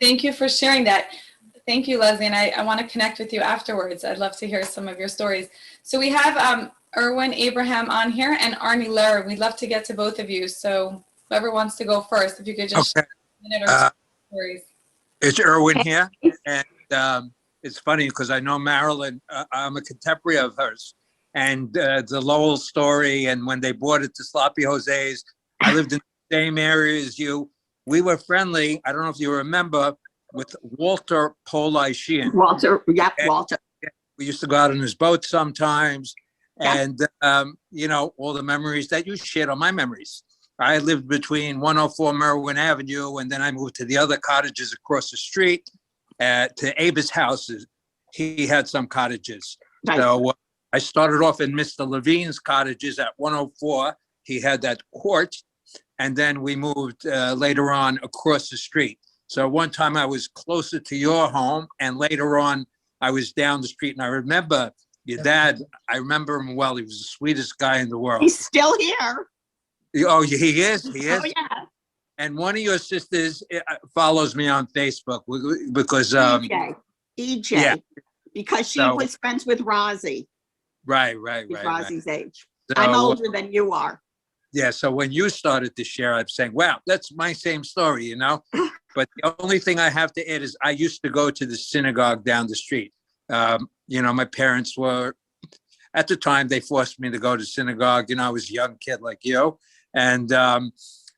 Thank you for sharing that. Thank you, Leslie. And I want to connect with you afterwards. I'd love to hear some of your stories. So we have Erwin Abraham on here and Arnie Lehrer. We'd love to get to both of you. So whoever wants to go first, if you could just share a minute or 2 stories. It's Irwin here, and it's funny because I know Marilyn. I'm a contemporary of hers, and the Lowell story, and when they bought it to Sloppy Jose's, I lived in the same area as you. We were friendly. I don't know if you remember with Walter Poli Sheehan. Walter, yep, And Walter. we used to go out on his boat sometimes, Yeah. and you know, all the memories that you shared are my memories. I lived between 104 Merwin Avenue, and then I moved to the other cottages across the street to Abe's houses. He had some cottages. Right. So I started off in Mr. Levine's cottages at 104. He had that court, and then we moved later on across the street. So one time I was closer to your home, and later on I was down the street. And I remember your dad. I remember him well. He was the sweetest guy in the world. He's still here. Oh, he is. He is. Oh, yeah. And one of your sisters follows me on Facebook because EJ. yeah. Because she So- was friends with Rozzy. right. She's Rozzy's age. So, I'm older than you are. yeah. So when you started to share, I'm saying, wow, that's my same story, you know. But the only thing I have to add is I used to go to the synagogue down the street. You know, my parents were, at the time, they forced me to go to synagogue. You know, I was a young kid like you. And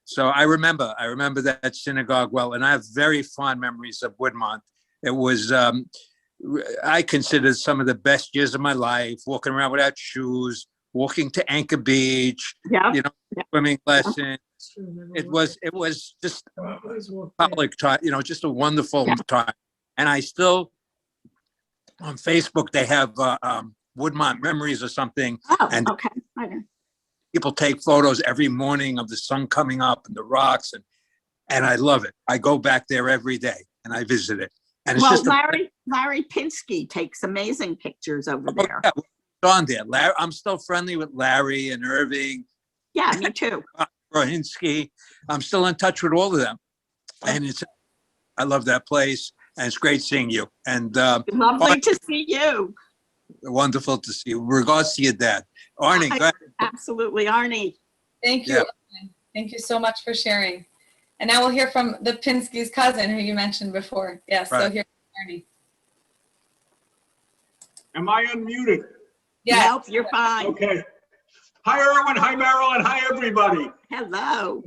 so I remember that synagogue well, and I have very fond memories of Woodmont. It was, I consider some of the best years of my life, walking around without shoes, walking to Anchor Beach, Yeah. you know, swimming lessons. It was just public time, you know, just a wonderful time. And I still, on Facebook, they have Woodmont Memories or something. Oh, And okay. Okay. people take photos every morning of the sun coming up and the rocks, and I love it. I go back there every day and I visit it. And it's Well, just Larry Pinsky takes amazing pictures over oh, there. yeah, we're on there. I'm still friendly with Larry and Irving, Yeah, me too. Rohinsky. I'm still in touch with all of them, and I love that place, and it's great seeing you. And Lovely to see you. wonderful to see you. Regards to your dad, Arnie. Go ahead. Absolutely, Arnie. Thank you. Yeah. Ellen. Thank you so much for sharing. And now we'll hear from the Pinsky's cousin who you mentioned before. Yes, so Right. here's Arnie. Am I unmuted? Yes. Nope, you're fine. Okay. Hi, Erwin. Hi, Marilyn. Hi, everybody. Hello.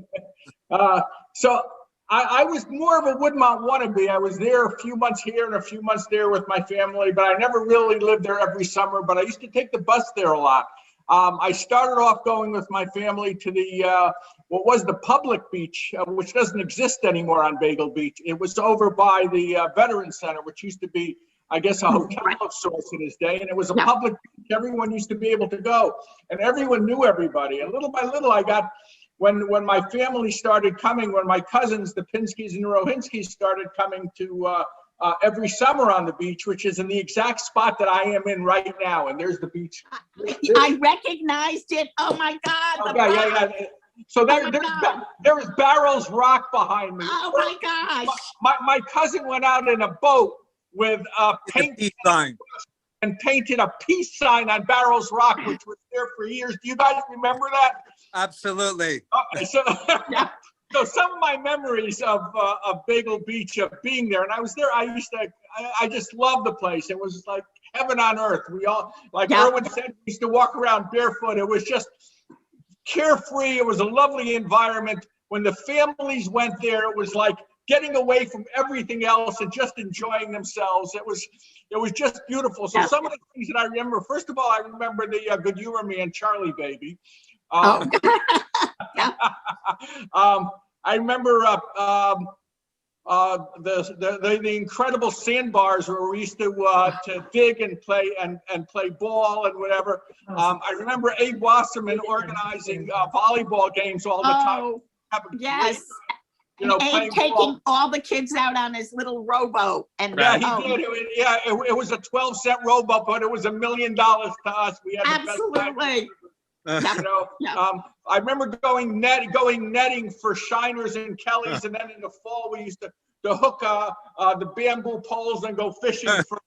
So I was more of a Woodmont wannabe. I was there a few months here and a few months there with my family, but I never really lived there every summer, but I used to take the bus there a lot. I started off going with my family to the, what was the public beach, which doesn't exist anymore on Bagel Beach. It was over by the Veterans Center, which used to be, I guess, a hotel of sorts in his day. And it was a public beach. Everyone used to be able to go. And everyone knew everybody. And little by little, I got, when my family started coming, when my cousins, the Pinskys and Rohinskys, started coming to every summer on the beach, which is in the exact spot that I am in right now. And there's the beach. I recognized it. Oh my God. the Okay, rock. yeah. So there is Barrels Rock behind me. Oh my gosh. My cousin went out in a boat with paint Peace sign. and painted a peace sign on Barrels Rock, which was there for years. Do you guys remember that? Absolutely. Okay, so some of my memories of Bagel Beach, of being there, and I was there. I just loved the place. It was like heaven on earth. We all, like Erwin said, we used to walk around barefoot. It was just carefree. It was a lovely environment. When the families went there, it was like getting away from everything else and just enjoying themselves. It was just beautiful. So some of the things that I remember, first of all, I remember the Good Humor Me and Charlie Baby. I remember the incredible sandbars where we used to dig and play ball and whatever. I remember Abe Wasserman organizing volleyball games all the time. Yes. You know, and taking ball. all the kids out on his little rowboat. And Yeah, he did. It was a 12-cent rowboat, but it was $1 million to us. We had the best time. absolutely. You know, I remember going netting for Shiners and Kellys, and then in the fall we used to hook the bamboo poles and go fishing for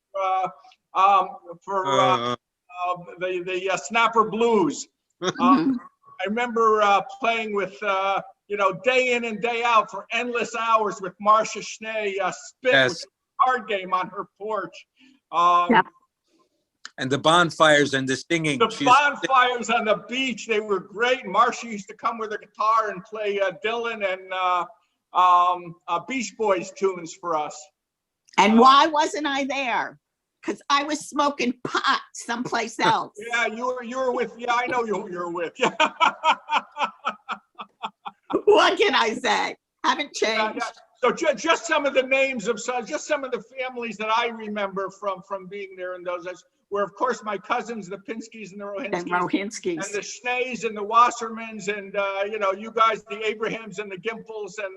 the snapper blues. I remember playing with day in and day out for endless hours with Marcia Schnee, Spit, Yes. which was a card game on her porch. Yeah. And the bonfires and the singing. The She used to- bonfires on the beach, they were great. Marcia used to come with her guitar and play Dylan and Beach Boys tunes for us. And why wasn't I there? Because I was smoking pot someplace else. Yeah, you were with, yeah, I know you were with. Yeah. What can I say? Haven't changed. Yeah. So just some of the names of just some of the families that I remember from being there in those days were, of course, my cousins, the Pinskys and the And Rohinskys, Rohinskys. and the Schnees and the Wassermans, and you guys, the Abrahams and the Gimpels, and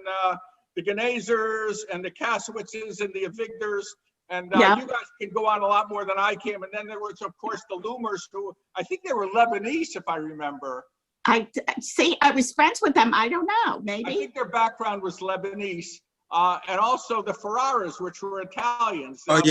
the Ganazers and the Kasowitzes and the Avigdors. And Yeah. you guys can go on a lot more than I can. And then there was, of course, the Loomers, who I think they were Lebanese, if I remember. I was friends with them. I don't know, I maybe. think their background was Lebanese. And also the Ferraras, which were Italians. Oh,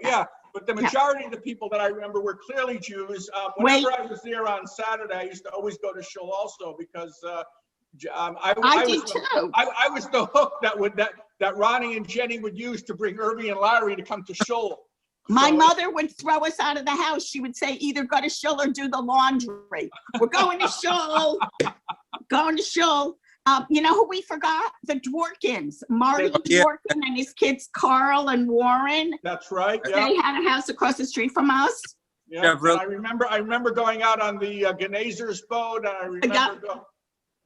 yeah. But the majority of the people that I remember were clearly Jews. Whenever I was there on Saturday, I used to always go to shul also, because I did too. I was the hook that Ronnie and Jenny would use to bring Irby and Larry to come to shul. My So- mother would throw us out of the house. She would say, either go to shul or do the laundry. We're going to shul. Going to shul. You know who we forgot? The Dworkins. Marty Yeah. Dworkin and his kids, Carl and Warren. That's right. Yeah. They had a house across the street from us. Yeah. Yeah, And really. I remember going out on the Ganazers boat. And I remember going.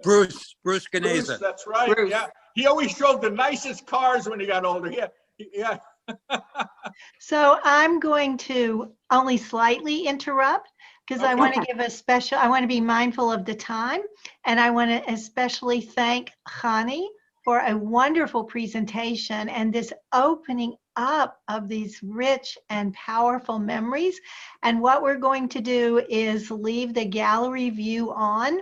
Bruce Bruce, Ganeza. that's right. Bruce. Yeah. He always drove the nicest cars when he got older. Yeah. So I'm going to only slightly interrupt because I want to Okay. give I want to be mindful of the time. And I want to especially thank Chanie for a wonderful presentation and this opening up of these rich and powerful memories. And what we're going to do is leave the gallery view on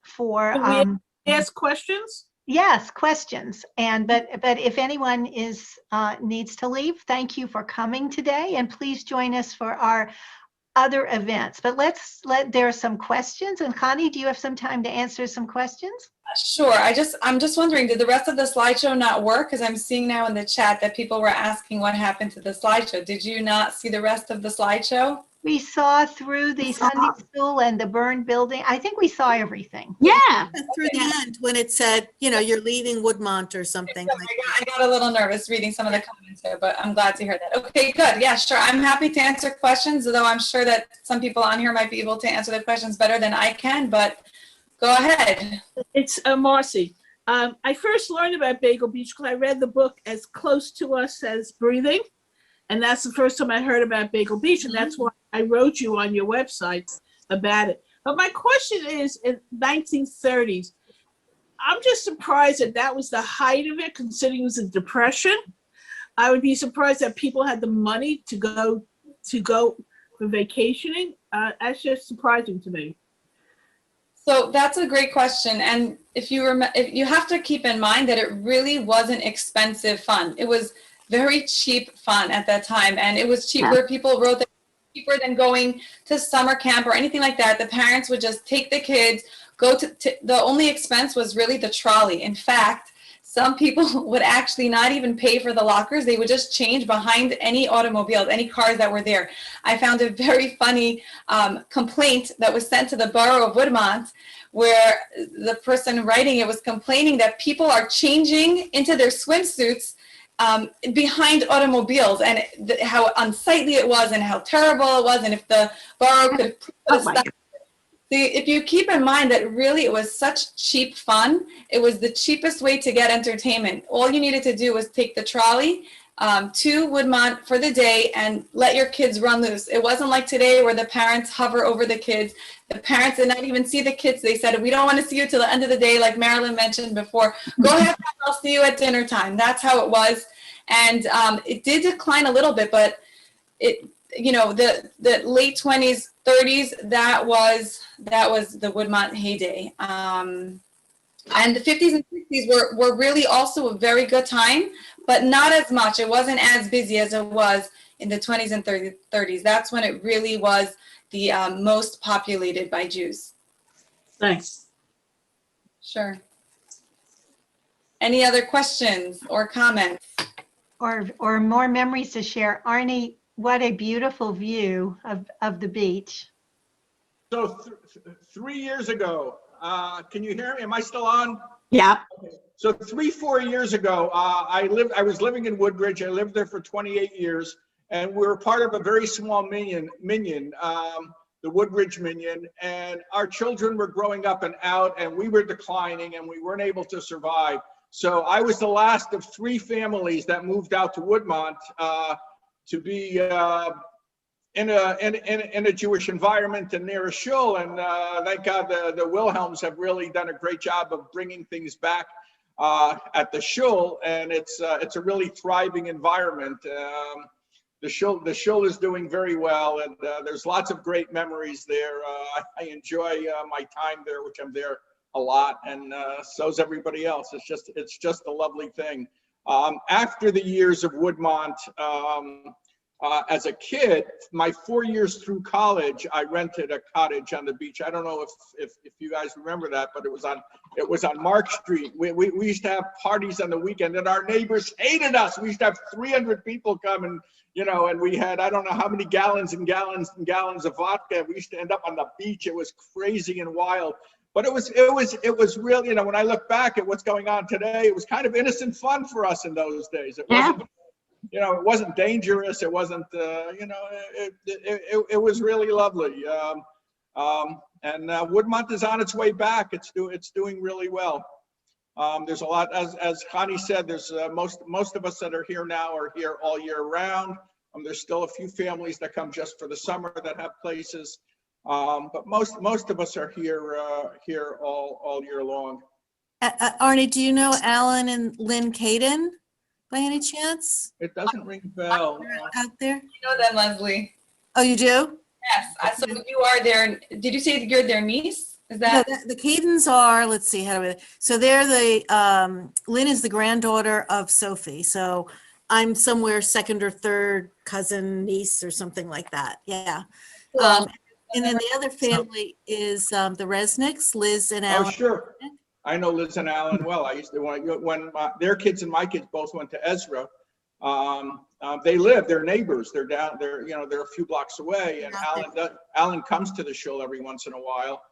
for Can we ask questions? yes, questions. And but if anyone needs to leave, thank you for coming today, and please join us for our other events. But there are some questions, and Chanie, do you have some time to answer some questions? Sure. I'm just wondering, did the rest of the slideshow not work? Because I'm seeing now in the chat that people were asking what happened to the slideshow. Did you not see the rest of the slideshow? We saw through the Sunday school and the burned building. I think we saw everything. Yeah. Through the end, when it said, you're leaving Woodmont or something like I got a little nervous reading some of the comments here, but I'm glad to hear that. Okay, good. Yeah, sure. I'm happy to answer questions, though I'm sure that some people on here might be able to answer the questions better than I can, but go ahead. It's Marcy. I first learned about Bagel Beach because I read the book As Close to Us as Breathing. And that's the first time I heard about Bagel Beach. And that's why I wrote you on your website about it. But my question is, in 1930s, I'm just surprised that was the height of it, considering it was a depression. I would be surprised that people had the money to go for vacationing. That's just surprising to me. So that's a great question. And if you have to keep in mind that it really wasn't expensive fun. It was very cheap fun at that time. And it was cheaper. People wrote that cheaper than going to summer camp or anything like that. The parents would just take the kids, go to the only expense was really the trolley. In fact, some people would actually not even pay for the lockers. They would just change behind any automobiles, any cars that were there. I found a very funny complaint that was sent to the borough of Woodmont, where the person writing it was complaining that people are changing into their swimsuits behind automobiles, and how unsightly it was and how terrible it was, and if the borough could stop. If you keep in mind that really it was such cheap fun, it was the cheapest way to get entertainment. All you needed to do was take the trolley to Woodmont for the day and let your kids run loose. It wasn't like today where the parents hover over the kids. The parents did not even see the kids. They said, we don't want to see you till the end of the day, like Marilyn mentioned before. Go ahead, I'll see you at dinner time. That's how it was. And it did decline a little bit, but it, the late 20s, 30s, that was the Woodmont heyday. And the 50s and 60s were really also a very good time, but not as much. It wasn't as busy as it was in the 20s and 30s. That's when it really was the most populated by Jews. Thanks. Sure. Any other questions or comments? Or more memories to share. Arnie, what a beautiful view of the beach. So 3 years ago, can you hear me? Am I still on? Yeah. So 4 years ago, I was living in Woodbridge. I lived there for 28 years, and we were part of a very small minion, the Woodbridge Minion, and our children were growing up and out, and we were declining, and we weren't able to survive. So I was the last of 3 families that moved out to Woodmont to be in a Jewish environment and near a shul. And thank God the Wilhelms have really done a great job of bringing things back at the shul, and it's a really thriving environment. The shul is doing very well, and there's lots of great memories there. I enjoy my time there, which I'm there a lot, and so's everybody else. It's just a lovely thing. After the years of Woodmont, as a kid, my 4 years through college, I rented a cottage on the beach. I don't know if you guys remember that, but it was on Mark Street. We used to have parties on the weekend, and our neighbors hated us. We used to have 300 people come, and and we had, I don't know how many gallons and gallons and gallons of vodka. We used to end up on the beach. It was crazy and wild. But it was really, when I look back at what's going on today, it was kind of innocent fun for us in those days. It wasn't, it wasn't dangerous. It wasn't, it was really lovely. And Woodmont is on its way back. It's doing really well. There's a lot, as Chanie said, there's most of us that are here now are here all year round. There's still a few families that come just for the summer that have places. But most of us are here all year long. Arnie, do you know Alan and Lynn Caden by any chance? It doesn't ring a bell. Out there? You know them, Leslie. Oh, you do? Yes. So you are their, did you say you're their niece? Is that? No, the Cadens are, let's see, so they're Lynn is the granddaughter of Sophie. So I'm somewhere second or third cousin, niece, or something like that. Yeah. And then the other family is the Resnicks, Liz and Alan. Oh, sure. I know Liz and Alan well. I used to, when their kids and my kids both went to Ezra, they're neighbors. They're down there, they're a few blocks away. And Alan comes to the shul every once in a while.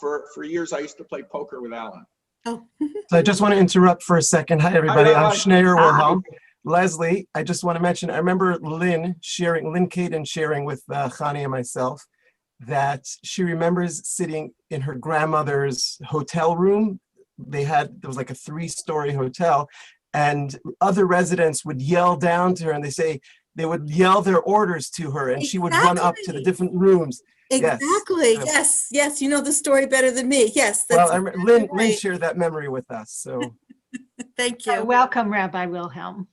For years, I used to play poker with Alan. Oh. So I just want to interrupt for a second. Hi, everybody. I'm Chanie Wilhelm. Leslie, I just want to mention, I remember Lynn Caden sharing with Chanie and myself that she remembers sitting in her grandmother's hotel room. There was like a 3-story hotel, and other residents would yell down to her, and they would yell their orders to her, and she would run up to the different rooms. Exactly. Yes. You know the story better than me. Yes. Well, Lynn shared that memory with us. So thank you. Welcome, Rabbi Wilhelm.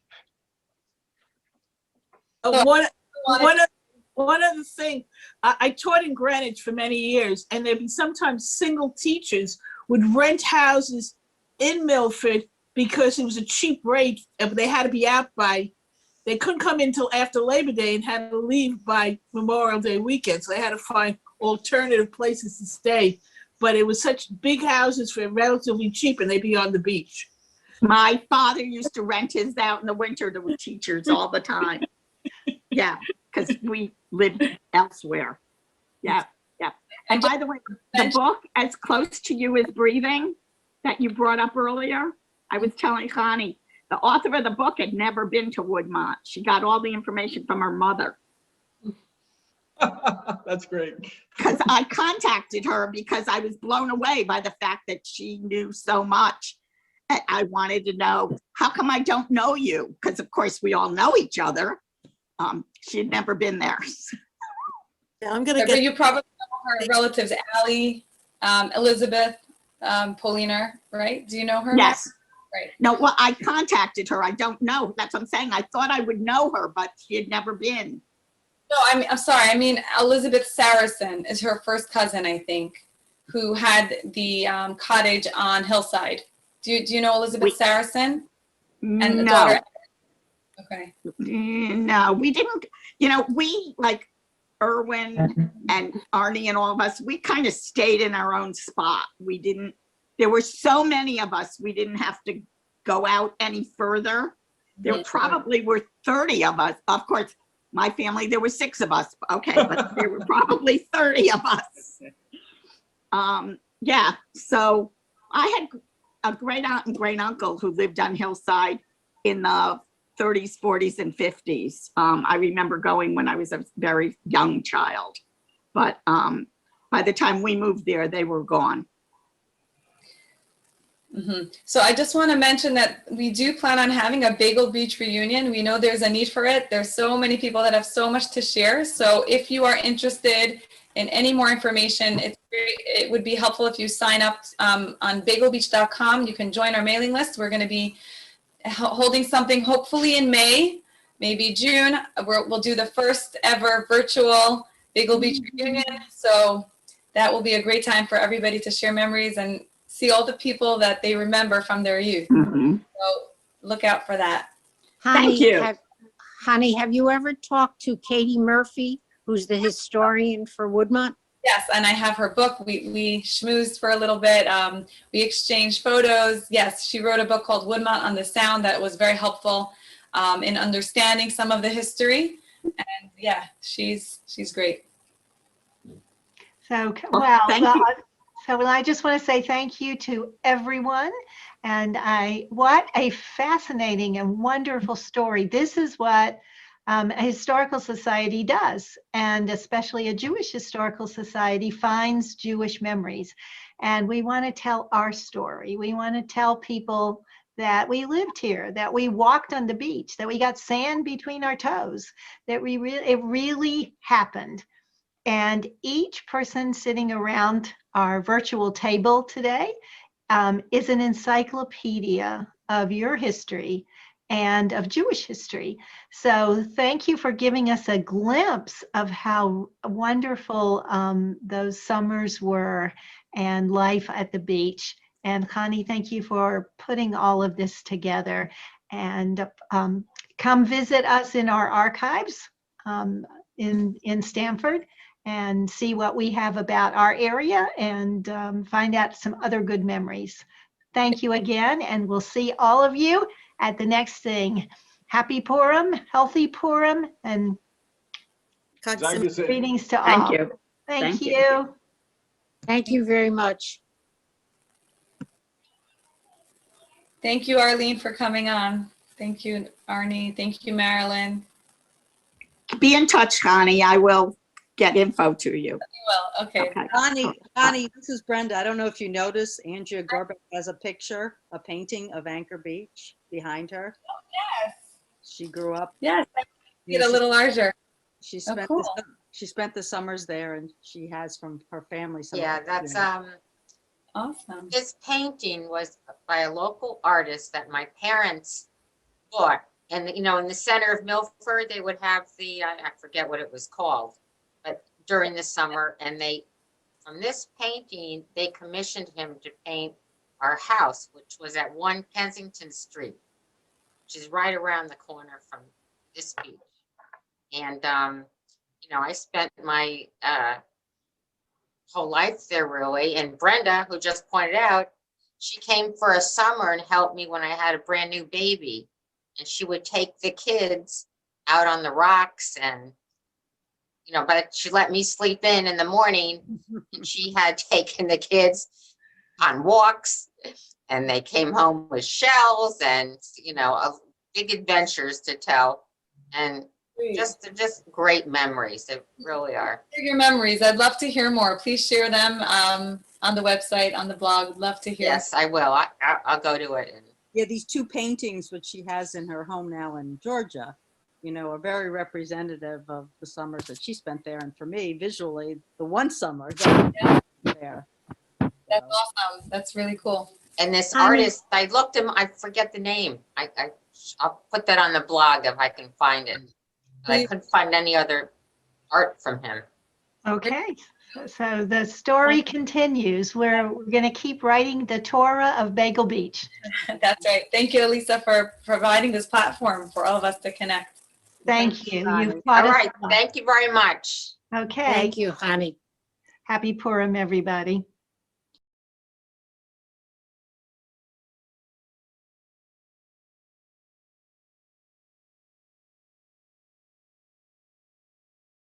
One other thing, I taught in Greenwich for many years, and there'd be sometimes single teachers would rent houses in Milford because it was a cheap rate. They had to be out they couldn't come in until after Labor Day and had to leave by Memorial Day weekend. So they had to find alternative places to stay. But it was such big houses for relatively cheap, and they'd be on the beach. My father used to rent his out in the winter to teachers all the time. Yeah, because we lived elsewhere. Yeah. And by the way, the book, As Close to You as Breathing, that you brought up earlier, I was telling Chanie, the author of the book had never been to Woodmont. She got all the information from her mother. That's great. Because I contacted her because I was blown away by the fact that she knew so much. And I wanted to know, how come I don't know you? Because of course we all know each other. She had never been there. Yeah, I'm gonna get. You probably know her relatives, Allie, Elizabeth, Paulina, right? Do you know her? Yes. Right. No, well, I contacted her. I don't know. That's what I'm saying. I thought I would know her, but she had never been. No, I'm sorry. I mean, Elizabeth Saracen is her first cousin, I think, who had the cottage on Hillside. Do you know Elizabeth Saracen? And the daughter. Okay. No, we didn't. We, like Erwin and Arnie and all of us, we kind of stayed in our own spot. We didn't. There were so many of us, we didn't have to go out any further. There probably were 30 of us. Of course, my family, there were 6 of us. Okay, but there were probably 30 of us. Yeah, so I had a great aunt and great uncle who lived on Hillside in the 30s, 40s, and 50s. I remember going when I was a very young child, but by the time we moved there, they were gone. So I just want to mention that we do plan on having a Bagel Beach reunion. We know there's a need for it. There's so many people that have so much to share. So if you are interested in any more information, it would be helpful if you sign up on bagelbeach.com. You can join our mailing list. We're going to be holding something hopefully in May, maybe June. We'll do the first ever virtual Bagel Beach reunion. So that will be a great time for everybody to share memories and see all the people that they remember from their youth. So look out for that. Thank you. Honey, have you ever talked to Katie Murphy, who's the historian for Woodmont? Yes, and I have her book. We schmoozed for a little bit. We exchanged photos. Yes, she wrote a book called Woodmont on the Sound that was very helpful in understanding some of the history. And yeah, she's great. So, well, thank you. So I just want to say thank you to everyone. And what a fascinating and wonderful story. This is what a historical society does, and especially a Jewish historical society finds Jewish memories. And we want to tell our story. We want to tell people that we lived here, that we walked on the beach, that we got sand between our toes, that it really happened. And each person sitting around our virtual table today is an encyclopedia of your history and of Jewish history. So thank you for giving us a glimpse of how wonderful those summers were and life at the beach. And Chanie, thank you for putting all of this together. And come visit us in our archives in Stamford and see what we have about our area and find out some other good memories. Thank you again, and we'll see all of you at the next thing. Happy Purim, healthy Purim, and greetings to all. Thank you. Thank you. Thank you very much. Thank you, Arlene, for coming on. Thank you, Arnie. Thank you, Marilyn. Be in touch, Connie. I will get info to you. Well, okay. Connie, this is Brenda. I don't know if you noticed, Andrea Gorbeck has a picture, a painting of Anchor Beach behind her. Oh, yes. She grew up. Yes, get a little larger. She spent cool. she spent the summers there, and she has from her family. Yeah, that's awesome. This painting was by a local artist that my parents bought, and in the center of Milford they would have the I forget what it was called, but during the summer, and from this painting they commissioned him to paint our house, which was at 1 Kensington Street, which is right around the corner from this beach. And I spent my whole life there, really. And Brenda, who just pointed out, she came for a summer and helped me when I had a brand new baby, and she would take the kids out on the rocks, and but she let me sleep in the morning, and she had taken the kids on walks, and they came home with shells and big adventures to tell, and just great memories. They really are. Your memories. I'd love to hear more. Please share them on the website, on the blog. Love to hear. Yes, I will. I'll go to it. Yeah, these 2 paintings which she has in her home now in Georgia, are very representative of the summers that she spent there. And for me, visually, the one summer that there. That's awesome. That's really cool. And this artist, I looked him. I forget the name. I'll put that on the blog if I can find it. But I couldn't find any other art from him. Okay, so the story continues. We're going to keep writing the Torah of Bagel Beach. That's right. Thank you, Elisa, for providing this platform for all of us to connect. Thank you. You've All taught us right. Thank you very much. Okay. Thank you, honey. Happy Purim, everybody.